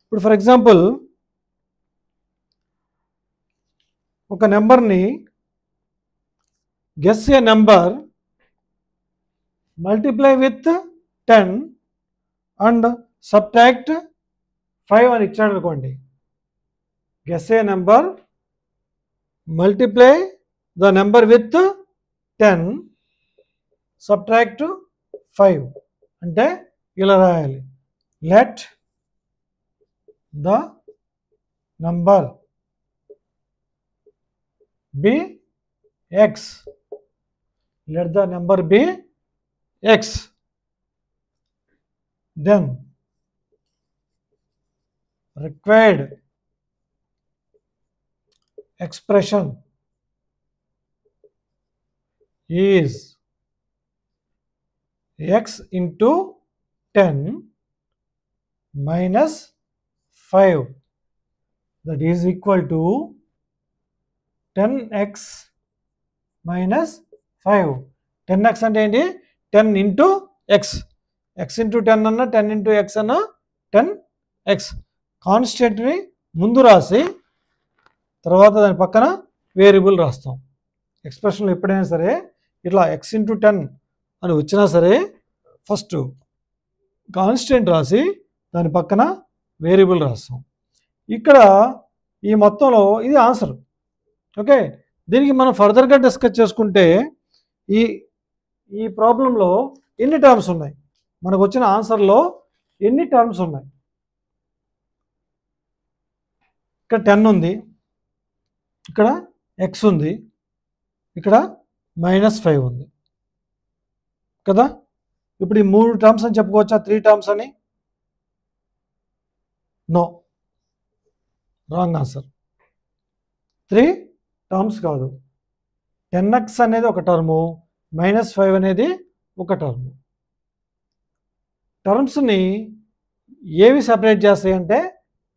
ఇప్పుడు ఫర్ ఎగ్జాంపుల్ ఒక నెంబర్ని guess A number, multiply with 10 and subtract 5 అని ఇచ్చాడు అనుకోండి. Guess A number, multiply the number with 10, subtract 5 అంటే ఇలా రాయాలి, let the number be x. Let the number be x. Then required expression is x × 10 - 5, that is equal to 10x - 5. 10x అంటే ఏంటి? 10 × x. x × 10 అన్న 10 × x అన్న 10x. కాన్స్టెంట్ని ముందు రాసి తర్వాత దాని పక్కన వేరియబుల్ రాస్తాం. ఎక్స్ప్రెషన్లో ఎప్పుడైనా సరే ఇట్లా x × 10 అని వచ్చినా సరే ఫస్ట్ కాన్స్టెంట్ రాసి దాని పక్కన వేరియబుల్ రాస్తాం. ఇక్కడ ఈ మొత్తంలో ఇది ఆన్సర్. ఓకే, దీనికి మనం ఫర్దర్గా డిస్కస్ చేసుకుంటే ఈ ప్రాబ్లంలో ఎన్ని టర్మ్స్ ఉన్నాయి, మనకు వచ్చిన ఆన్సర్లో ఎన్ని టర్మ్స్ ఉన్నాయి. ఇక్కడ 10 ఉంది, ఇక్కడ ఎక్స్ ఉంది, ఇక్కడ -5 ఉంది కదా. ఇప్పుడు ఈ 3 టర్మ్స్ అని చెప్పుకోవచ్చా, 3 టర్మ్స్ అని? No, wrong answer. 3 టర్మ్స్ కాదు. 10x అనేది ఒక టర్ము, -5 అనేది ఒక టర్ము. టర్మ్స్ని ఏవి సపరేట్ చేస్తాయి అంటే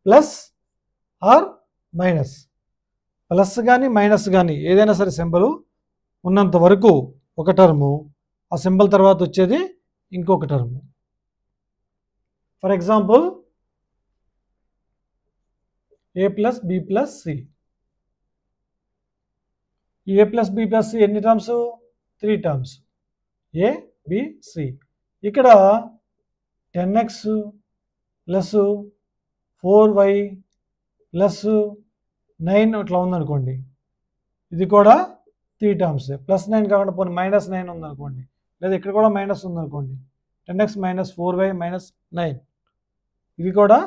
ప్లస్ ఆర్ మైనస్. ప్లస్ కానీ మైనస్ కానీ ఏదైనా సరే సింబల్ ఉన్నంత వరకు ఒక టర్ము, ఆ సింబల్ తర్వాత వచ్చేది ఇంకొక term. For example a plus B plus C. A plus B plus C ఎన్ని terms? 3 terms, A B C. ఇక్కడ 10x ప్లస్ 4y ప్లస్ 9 ఇట్లా ఉందనుకోండి, ఇది కూడా 3 టర్మ్స్. +9 కాకుండా పోనీ -9 ఉందనుకోండి, లేదా ఇక్కడ కూడా మైనస్ ఉందనుకోండి, 10x - 4y - 9, ఇవి కూడా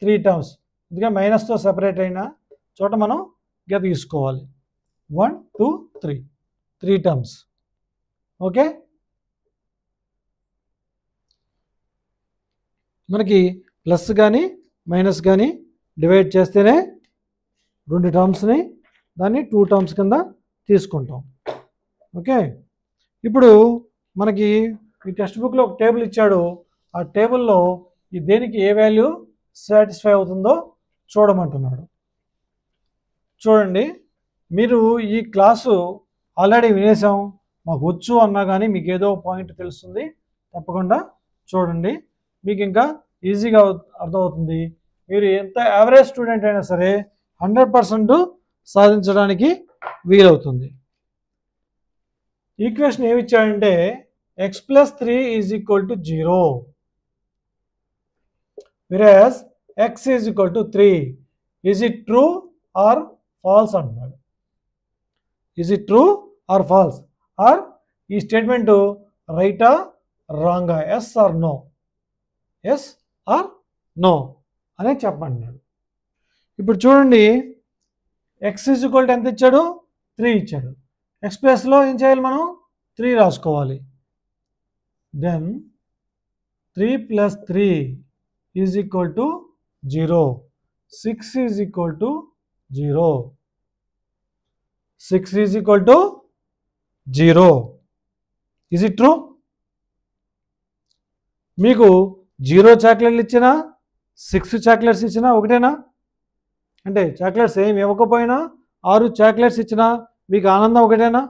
3 టర్మ్స్. అందుకే మైనస్తో సెపరేట్ అయిన చోట మనం గీత తీసుకోవాలి. 1 2 3 టర్మ్స్. ఓకే, మనకి ప్లస్ కానీ మైనస్ కానీ డివైడ్ చేస్తేనే 2 టర్మ్స్ని దాన్ని 2 టర్మ్స్ కింద తీసుకుంటాం. ఓకే, ఇప్పుడు మనకి ఈ టెక్స్ట్ బుక్లో ఒక టేబుల్ ఇచ్చాడు. ఆ టేబుల్లో ఈ దేనికి ఏ వాల్యూ సాటిస్ఫై అవుతుందో చూడమంటున్నాడు. చూడండి, మీరు ఈ క్లాసు ఆల్రెడీ వినేసాం, మాకు వచ్చు అన్నా కానీ మీకు ఏదో పాయింట్ తెలుస్తుంది. తప్పకుండా చూడండి, మీకు ఇంకా ఈజీగా అర్థమవుతుంది. మీరు ఎంత యావరేజ్ స్టూడెంట్ అయినా సరే 100% సాధించడానికి వీలవుతుంది. ఈక్వేషన్ ఏమి ఇచ్చాడంటే x + 3 = 0, whereas x = 3. Is it true or false అంటున్నాడు. Is it true or false? Or ఈ స్టేట్మెంట్ రైటా రాంగా, yes or no, yes or no అనే చెప్పంటున్నాడు. ఇప్పుడు చూడండి, x = ఎంత ఇచ్చాడు? 3 ఇచ్చాడు. x ప్లేస్లో ఏం చేయాలి, మనం 3 రాసుకోవాలి. దెన్ 3 + 3 = 0. 6 = 0. 6 = 0. Is it true? మీకు 0 చాక్లెట్లు ఇచ్చినా 6 చాక్లెట్స్ ఇచ్చినా ఒకటేనా? అంటే చాక్లెట్స్ ఏమి ఇవ్వకపోయినా 6 చాక్లెట్స్ ఇచ్చినా మీకు ఆనందం ఒకటేనా?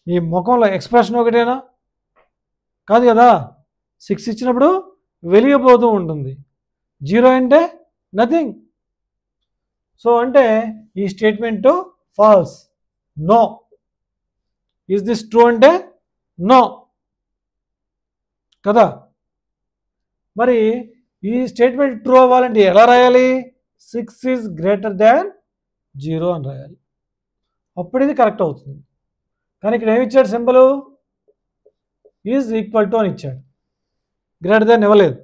మీ ముఖంలో ఎక్స్ప్రెషన్ ఒకటేనా? కాదు కదా. 6 ఇచ్చినప్పుడు వెలిగిపోతూ ఉంటుంది, 0 అంటే నథింగ్. సో అంటే ఈ statement false, no. Is this true అంటే నో కదా. మరి ఈ స్టేట్మెంట్ ట్రూ అవ్వాలంటే ఎలా రాయాలి? 6 ఈజ్ గ్రేటర్ దాన్ 0 అని రాయాలి, అప్పుడు ఇది కరెక్ట్ అవుతుంది. కానీ ఇక్కడ ఏమి ఇచ్చాడు, సింబల్ ఈజ్ ఈక్వల్ టు అని ఇచ్చాడు, గ్రేటర్ దాన్ ఇవ్వలేదు,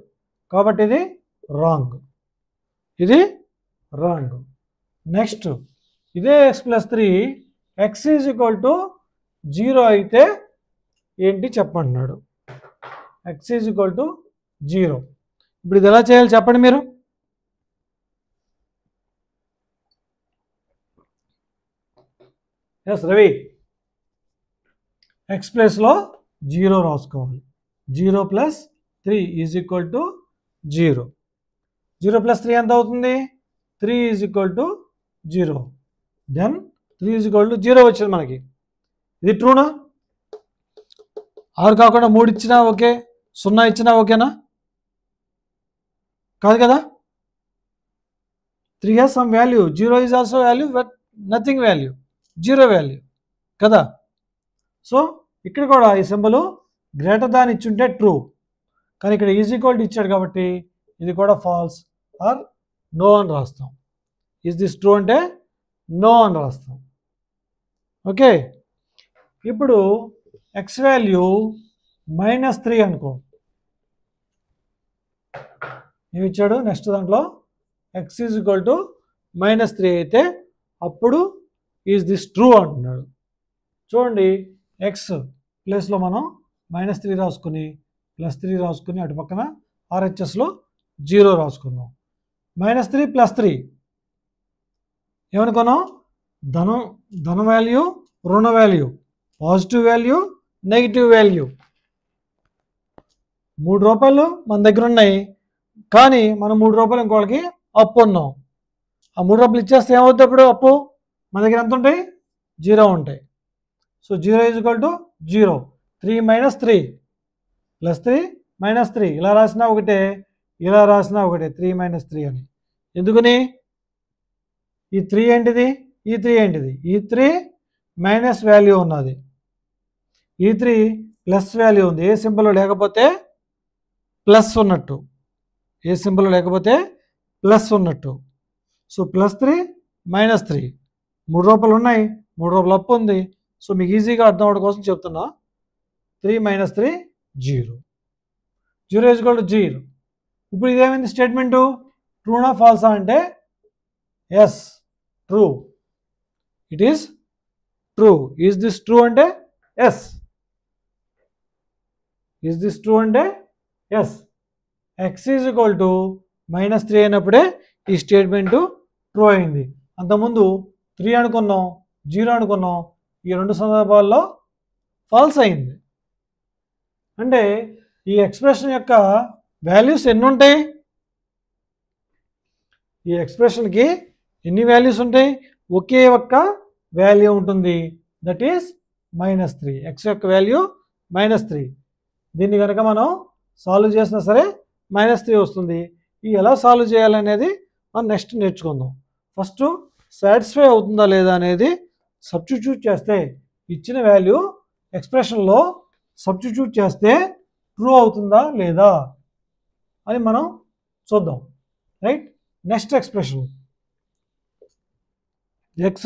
కాబట్టి ఇది రాంగ్. ఇది రాంగ్. నెక్స్ట్, ఇదే x + 3 x = 0 అయితే ఏంటి చెప్పంటున్నాడు. x = 0. ఇప్పుడు ఇది ఎలా చేయాలి చెప్పండి మీరు. ఎస్ రవి, x ప్లేస్లో 0 రాసుకోవాలి. 0 + 3 = 0. 0 + 3 ఎంత అవుతుంది? 3 = 0. దెన్ 3 = 0 వచ్చింది మనకి. ఇది ట్రూనా? 6 కాకుండా 3 ఇచ్చినా ఓకే, 0 ఇచ్చినా ఓకేనా? కాదు కదా. 3 has some value, 0 is also value, but nothing value, 0 value కదా. సో ఇక్కడ కూడా ఈ సింబల్ గ్రేటర్ దాన్ ఇచ్చుంటే ట్రూ, కానీ ఇక్కడ ఈజ్ ఈక్వల్ టు ఇచ్చాడు కాబట్టి ఇది కూడా ఫాల్స్ ఆర్ నో అని రాస్తాం. ఈజ్ దిస్ ట్రూ అంటే నో అని రాస్తాం. ఓకే, ఇప్పుడు x వాల్యూ -3 అనుకో. ఏమి ఇచ్చాడు నెక్స్ట్ దాంట్లో x ఈజ్ ఈక్వల్ టు -3 అయితే అప్పుడు ఈజ్ దిస్ ట్రూ అంటున్నాడు. చూడండి ఎక్స్ ప్లేస్లో మనం -3 రాసుకుని +3 రాసుకుని అటు పక్కన RHSలో 0 రాసుకుందాం. -3 +3 ఏమనుకున్నాం? ధన వాల్యూ, రుణ value, positive value, negative value. 3 రూపాయలు మన దగ్గర ఉన్నాయి, కానీ మనం 3 రూపాయలు ఇంకోళ్ళకి అప్పు ఉన్నాం. ఆ 3 రూపాయలు ఇచ్చేస్తే ఏమవుతుంది? అప్పుడు అప్పు మన దగ్గర ఎంత ఉంటాయి? 0 ఉంటాయి. So 0 is equal to 0. 3 - 3 +3 -3 ఇలా రాసినా ఒకటే, ఇలా రాసినా ఒకటే, 3 - 3 అని. ఎందుకని? ఈ 3 ఏంటిది? ఈ 3 ఏంటిది? ఈ 3 మైనస్ వాల్యూ ఉన్నది, ఈ 3 ప్లస్ వాల్యూ ఉంది. ఏ సింబల్ లేకపోతే ప్లస్ ఉన్నట్టు, ఏ సింబల్ లేకపోతే ప్లస్ ఉన్నట్టు. సో +3 -3 3 రూపాయలు ఉన్నాయి, 3 రూపాయలు అప్పు ఉంది. సో మీకు ఈజీగా అర్థం అవడం కోసం చెప్తున్నా. 3 - 3 0. 0 ఈజ్ ఈక్వల్ టు 0. ఇప్పుడు ఇదేమైంది స్టేట్మెంటు? ట్రూనా ఫాల్సా అంటే yes true. It is true. Is this true అంటే ఎస్. ఈజ్ దిస్ ట్రూ అంటే yes. x is equal to -3 అయినప్పుడే ఈ స్టేట్మెంటు ట్రూ అయింది. అంతకుముందు 3 అనుకున్నాం, 0 అనుకున్నాం. ఈ 2 సందర్భాల్లో ఫాల్స్ అయింది. అంటే ఈ ఎక్స్ప్రెషన్ యొక్క వాల్యూస్ ఎన్ని ఉంటాయి? ఈ ఎక్స్ప్రెషన్కి ఎన్ని వాల్యూస్ ఉంటాయి? ఒకే ఒక్క వాల్యూ ఉంటుంది, దట్ ఈస్ -3. ఎక్స్ యొక్క వాల్యూ -3. దీన్ని కనుక మనం సాల్వ్ చేసినా సరే -3 వస్తుంది. ఈ ఎలా సాల్వ్ చేయాలనేది మనం నెక్స్ట్ నేర్చుకుందాం. ఫస్ట్ సాటిస్ఫై అవుతుందా లేదా అనేది సబ్స్టిట్యూట్ చేస్తే, ఇచ్చిన వాల్యూ ఎక్స్ప్రెషన్లో సబ్స్టిట్యూట్ చేస్తే ట్రూ అవుతుందా లేదా అని మనం చూద్దాం. Right? Next expression x -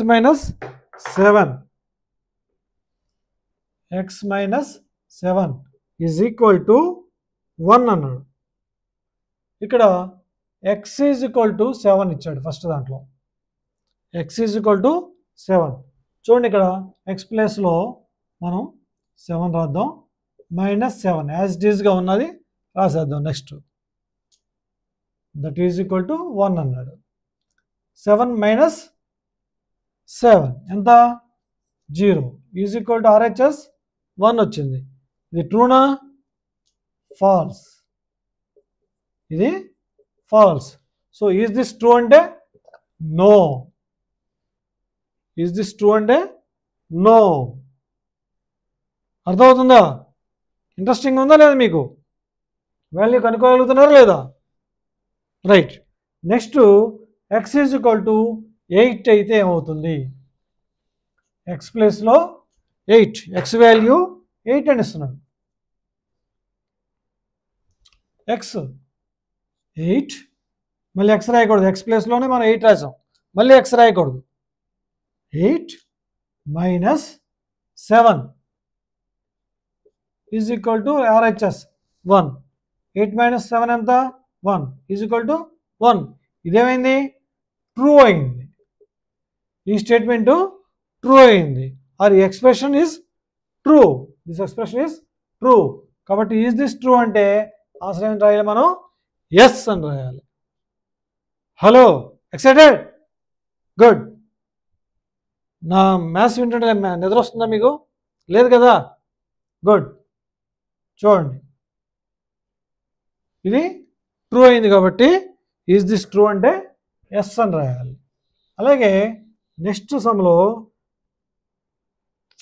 7 is equal to 1 అన్నాడు. ఇక్కడ x ఈజ్ ఈక్వల్ టు 7 ఇచ్చాడు ఫస్ట్ దాంట్లో. x is equal to 7. చూడండి ఇక్కడ x ప్లేస్లో మనం 7 రాద్దాం. -7 యాజ్ ఇట్ ఈజ్గా ఉన్నది రాసేద్దాం. Next that is equal to 1 అన్నాడు. 7 - 7 ఎంత? 0 ఈజ్ ఈక్వల్ టు RHS 1 వచ్చింది. ఇది ట్రూనా? ఫాల్స్. ఇది false. So is this true అంటే నో. ఈజ్ దిస్ ట్రూ అంటే నో. అర్థమవుతుందా? ఇంట్రెస్టింగ్ ఉందా లేదా? మీకు వాల్యూ కనుక్కోగలుగుతున్నారా లేదా? Right. Next x is equal to 8 అయితే ఏమవుతుంది? x ప్లేస్లో 8, x వాల్యూ 8 అని ఇస్తున్నాడు. x 8, మళ్ళీ x రాయకూడదు. x ప్లేస్లోనే మనం 8 రాసాం, మళ్ళీ x రాయకూడదు. 8 - 7 ఈజ్ ఈక్వల్ టు RHS 1. 8 - 7 ఎంత? 1 ఈజ్ ఈక్వల్ టు 1. ఇదేమైంది? ట్రూ అయింది. ఈ స్టేట్మెంటు ట్రూ అయింది. ఆర్ ఈ expression is true. This expression is true. కాబట్టి ఈజ్ దిస్ ట్రూ అంటే ఆన్సర్ ఏం రాయాలి మనం? ఎస్ అని రాయాలి. Hello, excited? గుడ్. నా మ్యాథ్స్ వింటుంటే నిద్ర వస్తుందా మీకు? లేదు కదా? గుడ్. చూడండి, ఇది ట్రూ అయింది కాబట్టి ఈజ్ దిస్ ట్రూ అంటే ఎస్ అని రాయాలి. అలాగే నెక్స్ట్ సమ్లో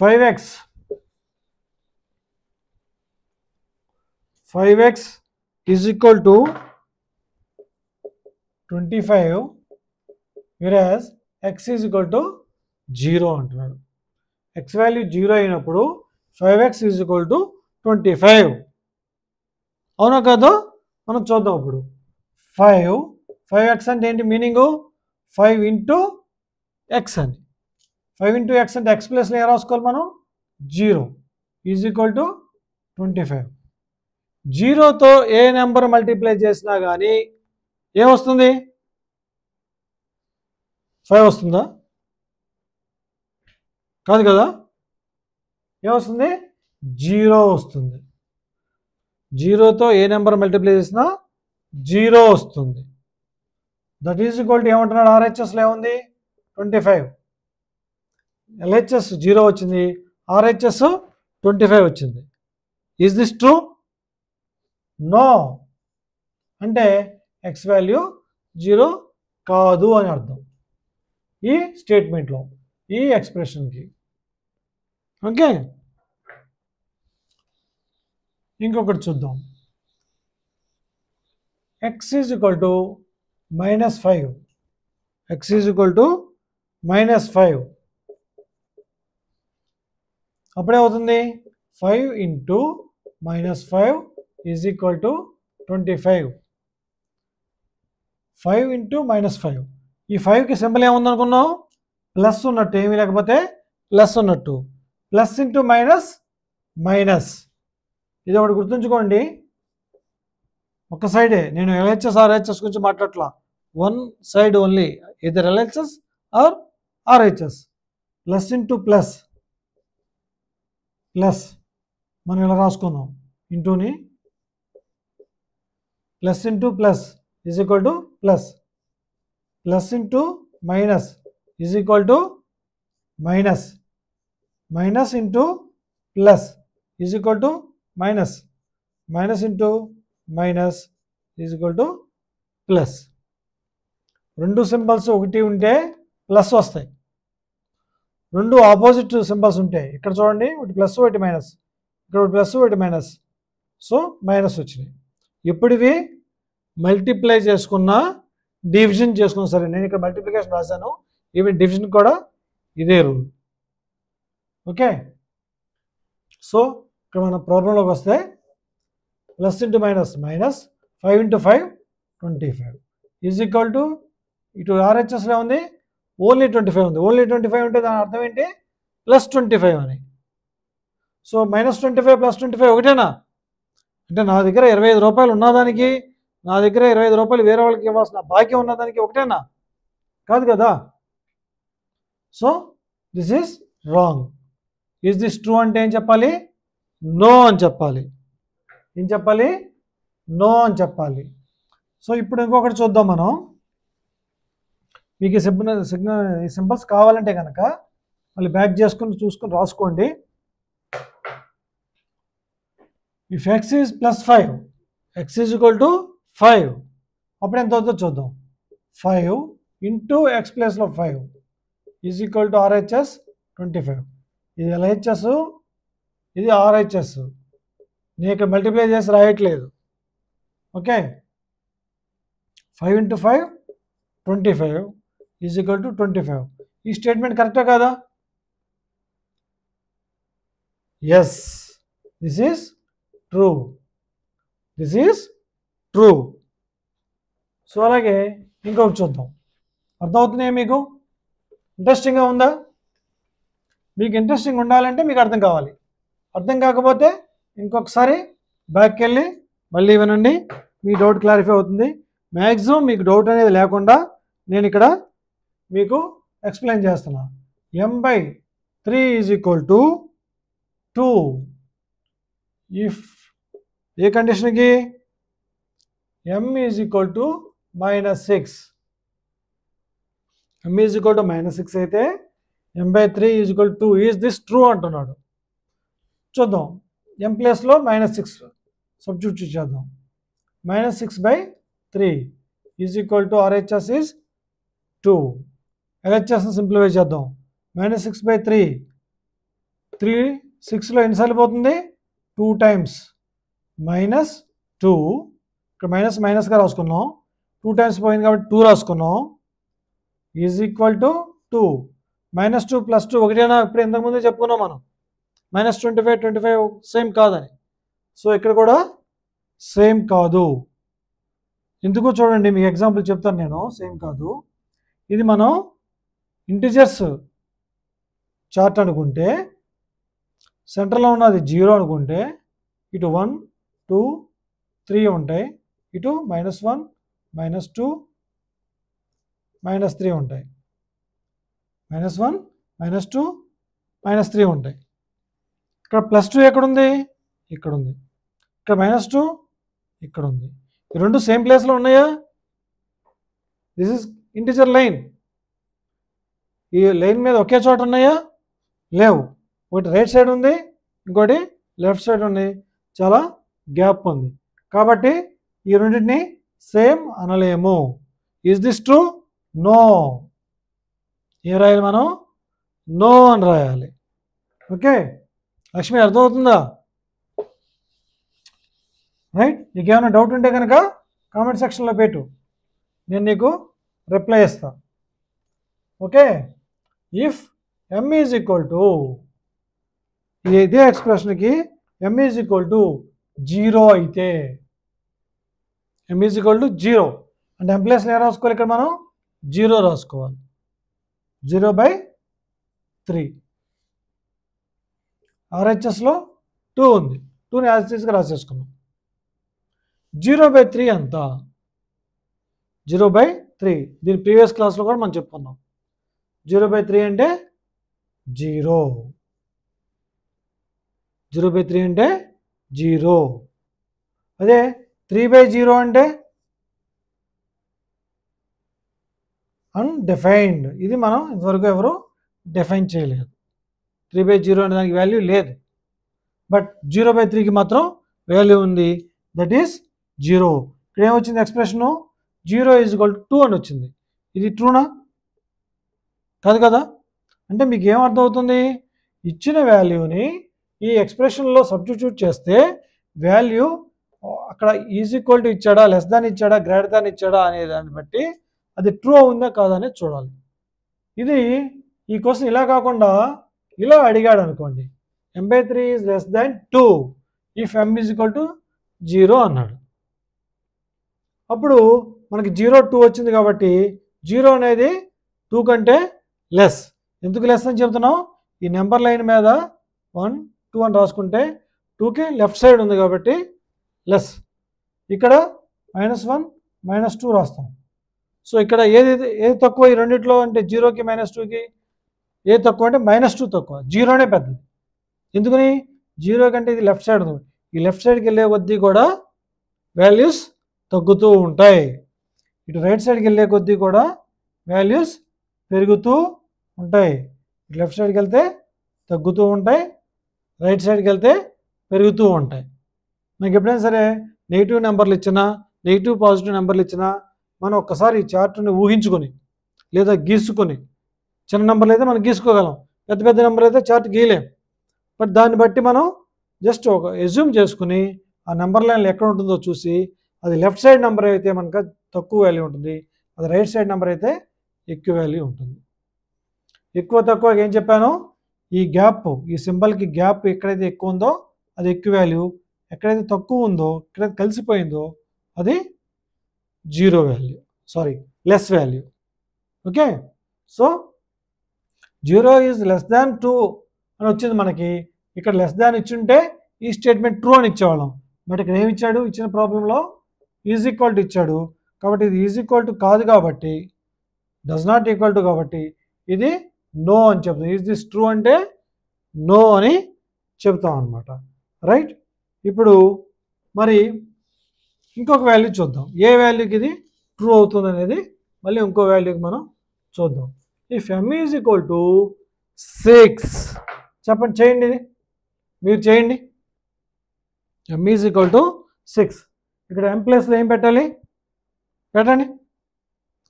5x is equal to 25, whereas x is equal to 0 అంటున్నాడు. x వాల్యూ 0 అయినప్పుడు 5x ఈజ్ ఈక్వల్ టు 25. అవునా కాదు? మనం చూద్దాం. ఇప్పుడు 5x అంటే ఏంటి మీనింగు? 5 ఇంటూ ఎక్స్ అని. 5 ఇంటూ ఎక్స్ అంటే ఎక్స్ ప్లేస్లో ఏం రాసుకోవాలి మనం? 0 ఈజ్ ఈక్వల్ టు 25. 0తో ఏ నెంబర్ మల్టిప్లై చేసినా కానీ ఏమొస్తుంది 5 వస్తుందా? కాదు కదా, ఏమొస్తుంది 0 వస్తుంది. 0తో ఏ నెంబర్ మల్టిప్లై చేసినా 0 వస్తుంది. దట్ ఈజ్ ఈక్వల్ టు ఏమంటున్నాడు, ఆర్హెచ్ఎస్లో ఏముంది 25, ఎల్హెచ్ఎస్ 0 వచ్చింది, ఆర్హెచ్ఎస్ 25 వచ్చింది. Is this true? నో. అంటే ఎక్స్ వాల్యూ 0 కాదు అని అర్థం ఈ స్టేట్మెంట్లో, ఈ ఎక్స్ప్రెషన్కి. ఓకే, ఇంకొకటి చూద్దాం. X is equal to -5, X is equal to -5. అప్పుడే అవుతుంది 5 into -5 is equal to 25. 5 into -5, ఈ 5కి సింబల్ ఏముందనుకున్నాం, ప్లస్ ఉన్నట్టు, ఏమీ లేకపోతే ప్లస్ ఉన్నట్టు. Plus into minus minus. ఇది ఒకటి గుర్తుంచుకోండి, ఒక సైడే. నేను ఎల్హెచ్ఎస్ ఆర్హెచ్ఎస్ గురించి మాట్లాడట్లా, one side only, either LHS or RHS. Plus into plus, plus మనం ఇలా రాసుకున్నాం, ఇంటూని plus into plus is equal to plus, plus into minus is equal to minus, minus into plus is equal to minus, minus into minus is equal to plus. రెండు సింబల్స్ ఒకటి ఉంటే ప్లస్ వస్తాయి, రెండు ఆపోజిట్ సింబల్స్ ఉంటాయి. ఇక్కడ చూడండి, ఒకటి ప్లస్ ఒకటి మైనస్, ఇక్కడ ఒకటి ప్లస్ ఒకటి మైనస్, సో మైనస్ వచ్చినాయి. ఎప్పుడు ఇవి మల్టిప్లై చేసుకున్నా డివిజన్ చేసుకున్నా సరే, నేను ఇక్కడ మల్టిప్లికేషన్ రాశాను, ఇవి డివిజన్ కూడా ఇదే రూల్. ఓకే, సో ఇక్కడ మన ప్రాబ్లంలోకి వస్తే plus into minus minus, 5 into 5 25 is equal to, ఇటు ఆర్హెచ్ఎస్లో ఉంది ఓన్లీ 25 ఉంది. ఓన్లీ 25 ఉంటే దాని అర్థం ఏంటి, +25 అని. సో -25 +25 ఒకటేనా? అంటే నా దగ్గర 25 రూపాయలు ఉన్నదానికి, నా దగ్గర 25 రూపాయలు వేరే వాళ్ళకి ఇవ్వాల్సిన బాకీ ఉన్నదానికి ఒకటేనా? కాదు కదా. So this is wrong. Is this true అంటే ఏం చెప్పాలి, నో అని చెప్పాలి. ఏం చెప్పాలి, నో అని చెప్పాలి. సో ఇప్పుడు ఇంకొకటి చూద్దాం మనం. మీకు ఈ సింబల్స్ కావాలంటే కనుక మళ్ళీ బ్యాక్ చేసుకుని చూసుకొని రాసుకోండి. If X is +5, X is equal to 5, అప్పుడు ఎంత అవుతుందో చూద్దాం. 5 ఇంటూ ఎక్స్ ప్లేస్లో 5 ఈజ్ ఈక్వల్ టు ఆర్హెచ్ఎస్ 25. ఇది ఎల్హెచ్ఎస్, ఇది ఆర్హెచ్ఎస్. నేను ఇక్కడ మల్టిప్లై చేసి రాయట్లేదు. Okay, 5 into 5 25 is equal to 25. ఈ స్టేట్మెంట్ కరెక్టా కాదా? Yes, this is true, this is true. So అలాగే ఇంకొకటి చూద్దాం. అర్థమవుతున్నాయా మీకు? ఇంట్రెస్టింగ్గా ఉందా? మీకు ఇంట్రెస్టింగ్ ఉండాలంటే మీకు అర్థం కావాలి. అర్థం కాకపోతే ఇంకొకసారి బ్యాక్కి వెళ్ళి మళ్ళీ వినండి, మీ డౌట్ క్లారిఫై అవుతుంది. మ్యాక్సిమం మీకు డౌట్ అనేది లేకుండా నేను ఇక్కడ మీకు ఎక్స్ప్లెయిన్ చేస్తున్నా. m/3 is equal to 2. If a కండిషన్కి, m is equal to -6, m is equal to -6 అయితే m/3 is equal to 2. Is this true అంటున్నాడు. చూద్దాం, m ప్లేస్లో -6 సబ్స్టిట్యూట్ చేద్దాం. -6/3 is equal to RHS is 2. ఎల్హెచ్ఎస్ని సింప్లిఫై చేద్దాం. -6/3, 3 6లో ఎన్నిసార్లు పోతుంది, 2 టైమ్స్. -2, ఇక్కడ మైనస్ మైనస్గా రాసుకున్నాం, 2 టైమ్స్ పోయింది కాబట్టి 2 రాసుకున్నాం. Is equal to 2. -2 + 2 ఒకటేనా? ఇప్పుడు ఇంతకుముందే చెప్పుకున్నాం మనం, -25 సేమ్ కాదని. సో ఇక్కడ కూడా సేమ్ కాదు. ఎందుకో చూడండి, మీకు ఎగ్జాంపుల్ చెప్తాను నేను. సేమ్ కాదు, ఇది మనం ఇంటిజర్స్ చార్ట్ అనుకుంటే, సెంటర్లో ఉన్నది 0 అనుకుంటే, ఇటు 1 2 3 ఉంటాయి, ఇటు -1 -2 -3 ఉంటాయి, -1 -2 -3 ఉంటాయి. ఇక్కడ +2 ఎక్కడుంది? ఇక్కడ ఉంది. ఇక్కడ -2 ఇక్కడ ఉంది. ఈ రెండు సేమ్ ప్లేస్లో ఉన్నాయా? This is integer line. ఈ లైన్ మీద ఒకే చోట ఉన్నాయా? లేవు. ఒకటి రైట్ సైడ్ ఉంది, ఇంకోటి లెఫ్ట్ సైడ్ ఉంది, చాలా గ్యాప్ ఉంది. కాబట్టి ఈ రెండింటిని సేమ్ అనలేము. Is this true? నో. ఏం రాయాలి మనం? నో అని రాయాలి. ఓకే లక్ష్మి, అర్థమవుతుందా? రైట్. నీకు ఏమైనా డౌట్ ఉంటే కనుక కామెంట్ సెక్షన్లో పెట్టు, నేను నీకు రిప్లై ఇస్తా. Okay. If m is equal to, ఇదే ఎక్స్ప్రెషన్కి m ఈజ్ ఈక్వల్ టు 0 అయితే, m ఈజ్ ఈక్వల్ టు 0 అంటే m ప్లేస్లో ఏం రాసుకోవాలి? ఇక్కడ మనం 0 రాసుకోవాలి. 0/3. RHSలో 2 ఉంది, 2ని యాజ్ ఇట్ ఈస్గా రాసేసుకున్నాం. 0/3 ఎంత? 0/3. దీని ప్రీవియస్ క్లాస్లో కూడా మనం చెప్పుకున్నాం. 0/3 అంటే 0. 0/3 అంటే 0. అదే 3/0 అంటే అన్డిఫైన్డ్. ఇది మనం ఇంతవరకు ఎవరు డిఫైన్ చేయలేదు. 3/0 అనే దానికి వాల్యూ లేదు, బట్ 0/3కి మాత్రం వాల్యూ ఉంది, దట్ ఈస్ 0. ఇక్కడ ఏమొచ్చింది ఎక్స్ప్రెషను? 0 ఈజ్ ఈక్వల్ టు 2 అని వచ్చింది. ఇది ట్రూనా? కాదు కదా. అంటే మీకు ఏం అర్థమవుతుంది? ఇచ్చిన వాల్యూని ఈ ఎక్స్ప్రెషన్లో సబ్స్టిట్యూట్ చేస్తే వాల్యూ అక్కడ ఈజ్ ఈక్వల్ టు ఇచ్చాడా, లెస్ దాన్ ఇచ్చాడా, గ్రేటర్ దాన్ ఇచ్చాడా అనే దాన్ని బట్టి అది ట్రూ ఉందా కాదా అనేది చూడాలి. ఇది ఈ క్వశ్చన్ ఇలా కాకుండా ఇలా అడిగాడు అనుకోండి, m/3 is less than 2 if m is equal to 0 అన్నాడు. అప్పుడు మనకి 0, 2 వచ్చింది కాబట్టి 0 అనేది 2 కంటే లెస్. ఎందుకు లెస్ అని చెప్తున్నాం? ఈ నెంబర్ లైన్ మీద 1, 2 అని రాసుకుంటే 2కి లెఫ్ట్ సైడ్ ఉంది కాబట్టి లెస్. ఇక్కడ -1 -2 రాస్తాం. సో ఇక్కడ ఏది తక్కువ ఈ రెండిట్లో అంటే 0కి -2కి ఏది తక్కువ అంటే -2 తక్కువ, 0నే పెద్దది. ఎందుకని? 0 కంటే ఇది లెఫ్ట్ సైడ్ ఉంది. ఈ లెఫ్ట్ సైడ్కి వెళ్ళే కొద్దీ కూడా వాల్యూస్ తగ్గుతూ ఉంటాయి, ఇటు రైట్ సైడ్కి వెళ్ళే కొద్దీ కూడా వాల్యూస్ పెరుగుతూ ఉంటాయి. లెఫ్ట్ సైడ్కి వెళ్తే తగ్గుతూ ఉంటాయి, రైట్ సైడ్కి వెళ్తే పెరుగుతూ ఉంటాయి. మనకి ఎప్పుడైనా సరే నెగిటివ్ నెంబర్లు ఇచ్చినా, నెగిటివ్ పాజిటివ్ నెంబర్లు ఇచ్చినా మనం ఒక్కసారి ఈ చార్ట్ని ఊహించుకొని లేదా గీసుకొని, చిన్న నెంబర్లు అయితే మనం గీసుకోగలం, పెద్ద పెద్ద నెంబర్లు అయితే చార్ట్ గీయలేం. బట్ దాన్ని బట్టి మనం జస్ట్ ఒక ఎజ్యూమ్ చేసుకుని ఆ నెంబర్ లైన్లు ఎక్కడ ఉంటుందో చూసి, అది లెఫ్ట్ సైడ్ నెంబర్ అయితే మనకు తక్కువ వాల్యూ ఉంటుంది, అది రైట్ సైడ్ నెంబర్ అయితే ఎక్కువ వాల్యూ ఉంటుంది. ఎక్కువ తక్కువ ఏం చెప్పాను? ఈ గ్యాప్, ఈ సింబల్కి గ్యాప్ ఎక్కడైతే ఎక్కువ ఉందో అది ఎక్కువ వాల్యూ, ఎక్కడైతే తక్కువ ఉందో, ఎక్కడైతే కలిసిపోయిందో అది 0 value, sorry less value. Okay. So 0 is less than 2 అని వచ్చింది మనకి. ఇక్కడ లెస్ దాన్ ఇచ్చుంటే ఈ స్టేట్మెంట్ ట్రూ అని ఇచ్చేవాళ్ళం. బట్ ఇక్కడ ఏమి ఇచ్చాడు? ఇచ్చిన ప్రాబ్లంలో ఈజ్ ఈక్వల్ టు ఇచ్చాడు, కాబట్టి ఇది ఈజ్ ఈక్వల్ టు కాదు కాబట్టి, డస్ నాట్ ఈక్వల్ టు కాబట్టి ఇది నో అని చెప్తాం. ఈజ్ దిస్ ట్రూ అంటే నో అని చెప్తాం అనమాట. రైట్. ఇప్పుడు మరి ఇంకొక వాల్యూ చూద్దాం, ఏ వాల్యూకి ఇది ట్రూ అవుతుంది అనేది మళ్ళీ ఇంకో వాల్యూకి మనం చూద్దాం. If m is equal to 6, చెప్పండి, చేయండి, ఇది మీరు చేయండి. m is equal to 6. ఇక్కడ m ప్లేస్లో ఏం పెట్టాలి? పెట్టండి,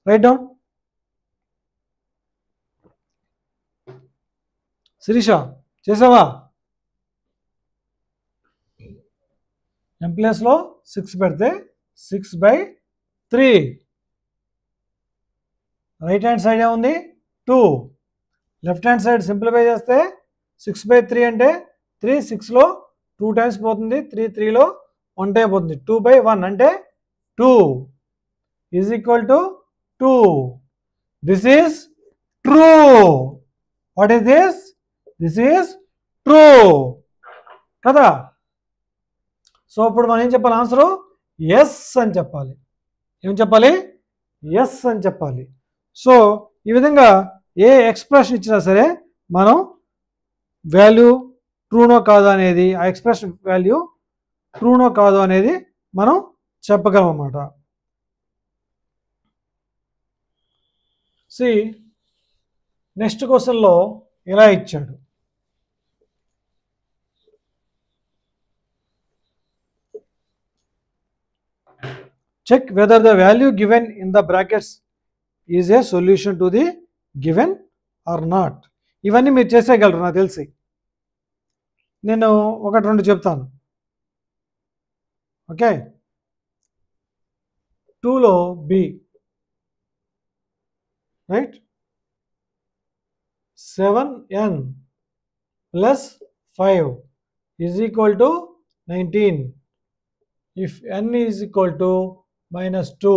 రైట్ డౌన్. శిరీష చేసావా? m ప్లేస్లో 6 పెడితే 6/3. రైట్ హ్యాండ్ సైడ్ ఏముంది? 2. లెఫ్ట్ హ్యాండ్ సైడ్ సింప్లిఫై చేస్తే 6/3 అంటే 3 6లో 2 టైమ్స్ పోతుంది, 3 3లో 1 టైం పోతుంది, 2/1 అంటే 2 is equal to 2. This is true. What is this? This is true కదా. సో ఇప్పుడు మనం ఏం చెప్పాలి? ఆన్సరు ఎస్ అని చెప్పాలి. ఏం చెప్పాలి? ఎస్ అని చెప్పాలి. సో ఈ విధంగా ఏ ఎక్స్ప్రెషన్ ఇచ్చినా సరే మనం వాల్యూ ట్రూనో కాదో అనేది, ఆ ఎక్స్ప్రెషన్ వాల్యూ ట్రూనో కాదో అనేది మనం చెప్పగలం అన్నమాట. సి నెక్స్ట్ క్వశ్చన్లో ఇలా ఇచ్చాడు. Check whether the value given in the brackets is a solution to the given or not. ఇవన్నీ మీరు చేసేయగలరు నాకు తెలిసి. నేను ఒకటి రెండు చెప్తాను. ఓకే, 2లో B, right, 7n plus 5 is equal to 19 if n is equal to -2.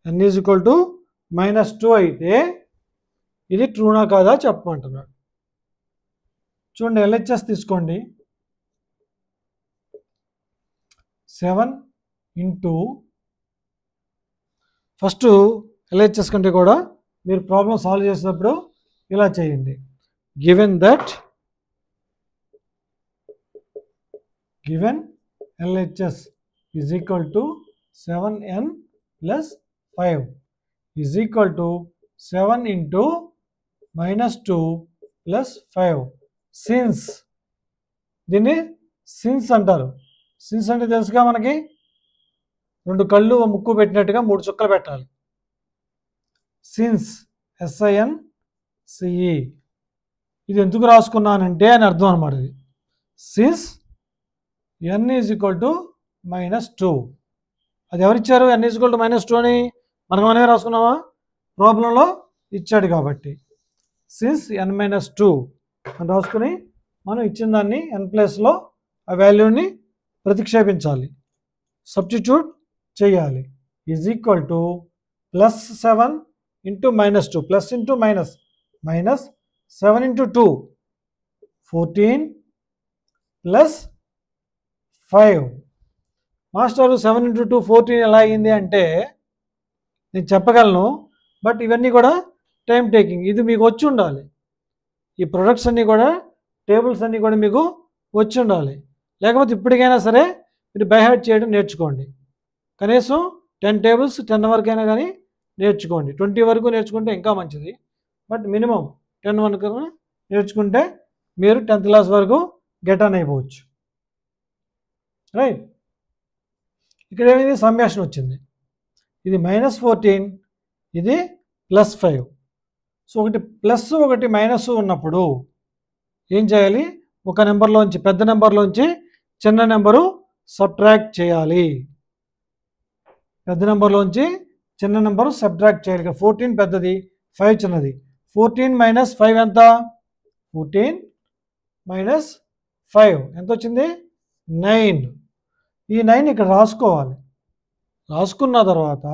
n is equal to -2 అయితే ఇది ట్రూనా కాదా చెప్పమంటున్నాడు. చూడండి, ఎల్హెచ్ఎస్ తీసుకోండి. 7 ఇంటూ, ఫస్ట్ ఎల్హెచ్ఎస్ కంటే కూడా మీరు ప్రాబ్లం సాల్వ్ చేసేటప్పుడు ఇలా చేయండి. Given that given LHS is equal to 7n plus 5 is equal to 7 into -2 plus 5. Since, దీన్ని సిన్స్ అంటారు. సిన్స్ అంటే తెలుసుగా మనకి, రెండు కళ్ళు ముక్కు పెట్టినట్టుగా 3 చుక్కలు పెట్టాలి. Since, SINCE. ఇది ఎందుకు రాసుకున్నానంటే అని అర్థం అనమాట. ఇది since n is equal to -2. అది ఎవరిచ్చారు? n ఈజ్ ఈక్వల్ టు -2 అని మనమే రాసుకున్నామా? ప్రాబ్లంలో ఇచ్చాడు కాబట్టి సిన్స్ n - 2 అని రాసుకుని మనం ఇచ్చిన దాన్ని n ప్లేస్లో ఆ వాల్యూని ప్రతిక్షేపించాలి, సబ్స్టిట్యూట్ చేయాలి. Is equal to +7 into -2, plus into minus, -7 into 2 14 plus 5. Master 7 into 2 14 ఎలా అయింది అంటే నేను చెప్పగలను, బట్ ఇవన్నీ కూడా టైం టేకింగ్. ఇది మీకు వచ్చి ఉండాలి. ఈ ప్రొడక్ట్స్ అన్నీ కూడా, టేబుల్స్ అన్నీ కూడా మీకు వచ్చి ఉండాలి. లేకపోతే ఇప్పటికైనా సరే మీరు బై హార్ట్ చేయడం నేర్చుకోండి. కనీసం 10 టేబుల్స్ 10 వరకు అయినా కానీ నేర్చుకోండి. 20 వరకు నేర్చుకుంటే ఇంకా మంచిది, బట్ మినిమం 10 వరకు నేర్చుకుంటే మీరు 10th క్లాస్ వరకు గెట్ ఆన్ అయిపోవచ్చు. రైట్, ఇక్కడ ఏమైంది? సమ్మేషన్ వచ్చింది. ఇది -14, ఇది +5. సో ఒకటి ప్లస్ ఒకటి మైనస్ ఉన్నప్పుడు ఏం చేయాలి? ఒక నెంబర్లోంచి, పెద్ద నెంబర్లోంచి చిన్న నెంబరు సబ్ట్రాక్ట్ చేయాలి. పెద్ద నెంబర్లోంచి చిన్న నెంబరు సబ్ట్రాక్ట్ చేయాలి. 14 పెద్దది, 5 చిన్నది. 14 - 5 ఎంత? 14 - 5 ఎంత వచ్చింది? 9. ఈ 9 ఇక్కడ రాసుకోవాలి. రాసుకున్న తర్వాత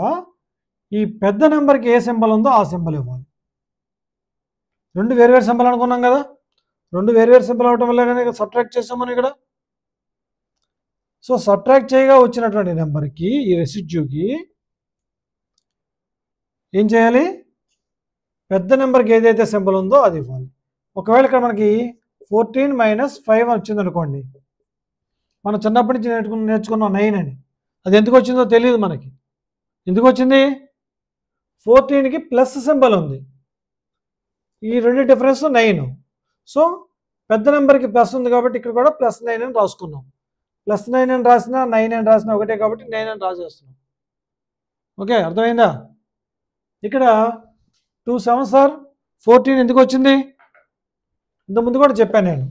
ఈ పెద్ద నెంబర్కి ఏ సింబల్ ఉందో ఆ సింబల్ ఇవ్వాలి. రెండు వేరువేరు సింబల్ అనుకున్నాం కదా, రెండు వేరువేరు సింబల్ అవటం వల్ల కానీ సబ్ట్రాక్ట్ చేసాం మనం ఇక్కడ. సో సబ్ట్రాక్ట్ చేయగా వచ్చినటువంటి నెంబర్కి, ఈ రెసిడ్యూకి ఏం చేయాలి? పెద్ద నెంబర్కి ఏదైతే సింబల్ ఉందో అది ఇవ్వాలి. ఒకవేళ ఇక్కడ మనకి 14 - 5 వచ్చింది అనుకోండి, మనం చిన్నప్పటి నుంచి నేర్చుకున్నాం 9 అని. అది ఎందుకు వచ్చిందో తెలియదు మనకి. ఎందుకు వచ్చింది? 14కి ప్లస్ సింబల్ ఉంది, ఈ రెండు డిఫరెన్స్ 9. సో పెద్ద నెంబర్కి ప్లస్ ఉంది కాబట్టి ఇక్కడ కూడా +9 అని రాసుకున్నాం. +9 అని రాసినా 9 అని రాసినా ఒకటే కాబట్టి 9 అని రాసేస్తున్నాం. ఓకే, అర్థమైందా? ఇక్కడ 2 7s are 14 ఎందుకు వచ్చింది? ఇంతకుముందు కూడా చెప్పాను నేను,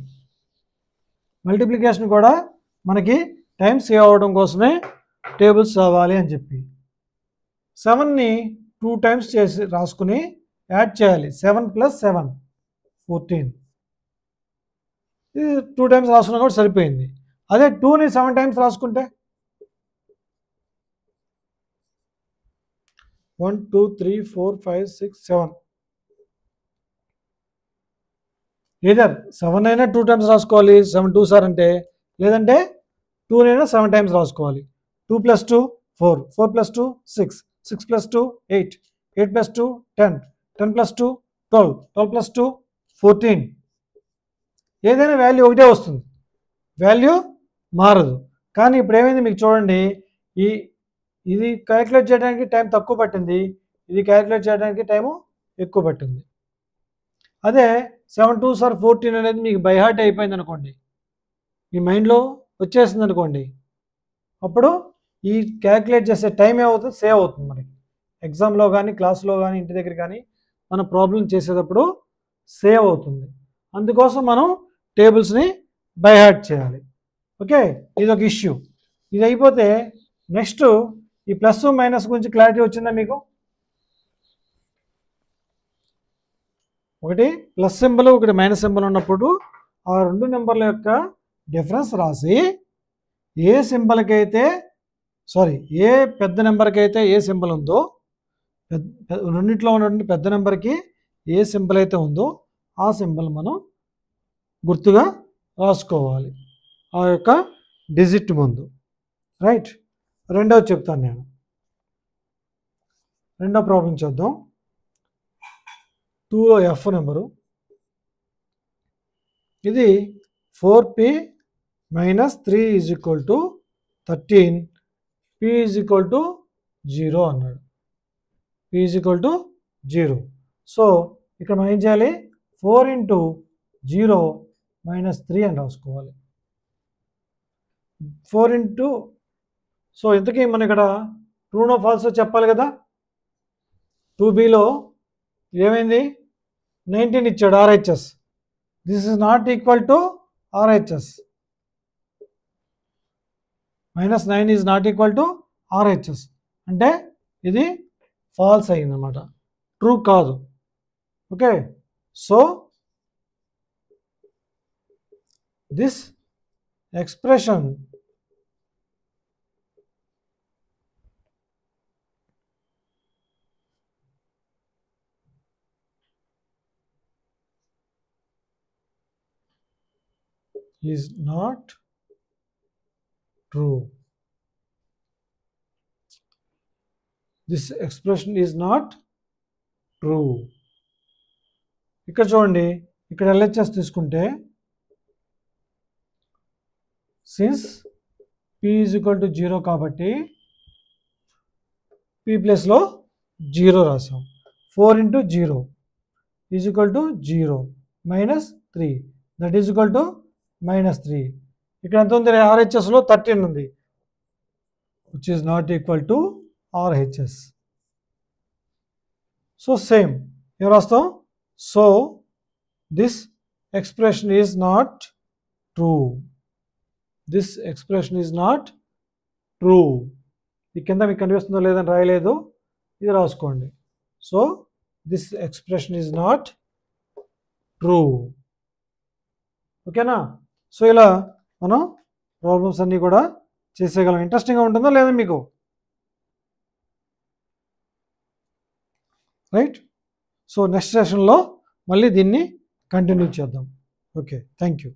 మల్టిప్లికేషన్ కూడా మనకి టైం సేవ్ అవ్వడం కోసమే టేబుల్స్ రావాలి అని చెప్పి 7ని 2 టైమ్స్ చేసి రాసుకుని యాడ్ చేయాలి. 7 + 7 14. ఇది 2 టైమ్స్ రాసుకున్నా కూడా సరిపోయింది. అదే 2ని 7 టైమ్స్ రాసుకుంటే 1 2 3 4 5 6 7, ఏదర్ 7 అయినా 2 టైమ్స్ రాసుకోవాలి 7 2s అంటే, లేదంటే 2నైనా 7 టైమ్స్ రాసుకోవాలి. 2 + 2 4, 4 plus 2 6, 6 plus 2 8, 8 plus 2 10, 10 plus 2 12, 12 plus 2 14. ఏదైనా వాల్యూ ఒకటే వస్తుంది, వాల్యూ మారదు. కానీ ఇప్పుడు ఏమైంది మీకు చూడండి, ఇది క్యాలిక్యులేట్ చేయడానికి టైం తక్కువ పట్టింది, ఇది క్యాలిక్యులేట్ చేయడానికి టైము ఎక్కువ పట్టింది. అదే 7 2s are 14 అనేది మీకు బై హార్ట్ అయిపోయింది అనుకోండి, మీ మైండ్లో వచ్చేసింది అనుకోండి, అప్పుడు ఈ క్యాలిక్యులేట్ చేసే టైం ఏమవుతుంది, సేవ్ అవుతుంది. మనకి ఎగ్జామ్లో కానీ క్లాస్లో కానీ ఇంటి దగ్గర కానీ మన ప్రాబ్లం చేసేటప్పుడు సేవ్ అవుతుంది. అందుకోసం మనం టేబుల్స్ని బై హార్ట్ చేయాలి. ఓకే, ఇది ఒక ఇష్యూ. ఇది అయిపోతే నెక్స్ట్ ఈ ప్లస్ మైనస్ గురించి క్లారిటీ వచ్చిందా మీకు? ఒకటి ప్లస్ సింబల్, ఒకటి మైనస్ సింబల్ ఉన్నప్పుడు ఆ రెండు నెంబర్ల యొక్క డిఫరెన్స్ రాసి ఏ సింబల్కి అయితే ఏ పెద్ద నెంబర్కి అయితే ఏ సింబల్ ఉందో, రెండింటిలో ఉన్నటువంటి పెద్ద నెంబర్కి ఏ సింబల్ అయితే ఉందో ఆ సింబల్ మనం గుర్తుగా రాసుకోవాలి ఆ యొక్క డిజిట్ ముందు. రైట్, రెండోది చెప్తాను నేను. రెండో ప్రాబ్లం చేద్దాం. 2లో ఎఫ్ నెంబరు, ఇది 4p - 3 = 13, p = 0 అన్నాడు. p = 0. సో ఇక్కడ మనం ఏం చేయాలి, 4 × 0 - 3 అని రాసుకోవాలి. 4 × సో ఇంతకీ మనం ఇక్కడ ట్రూనో ఫాల్సో చెప్పాలి కదా. 2bలో ఏమైంది, 19 ఇచ్చాడు RHS. This is not equal to RHS. -9 is not equal to RHS అంటే ఇది ఫాల్స్ అయిందన్నమాట, ట్రూ కాదు. Okay, so this expression is not true. This expression is not true. ఇక్కడ చూడండి, ఇక్కడ LHS తీసుకుంటే సిన్స్ p = 0 కాబట్టి p ప్లేస్లో 0 రాసాం. 4 × 0 = 0 - 3 దట్ ఈజ్ ఈక్వల్ టు -3. ఇక్కడ ఎంత ఉంది, RHSలో 13 ఉంది, which is not equal to RHS. So same ఏం రాస్తాం, so this expression is not true. This expression is not true. ఈ కింద మీకు కనిపిస్తుందో లేదని రాయలేదు, ఇది రాసుకోండి. So this expression is not true. ఓకేనా? సో ఇలా మనం ప్రాబ్లమ్స్ అన్నీ కూడా చేసేయగలం. ఇంట్రెస్టింగ్గా ఉంటుందో లేదా మీకు? రైట్, సో నెక్స్ట్ సెషన్లో మళ్ళీ దీన్ని కంటిన్యూ చేద్దాం. Okay, thank you.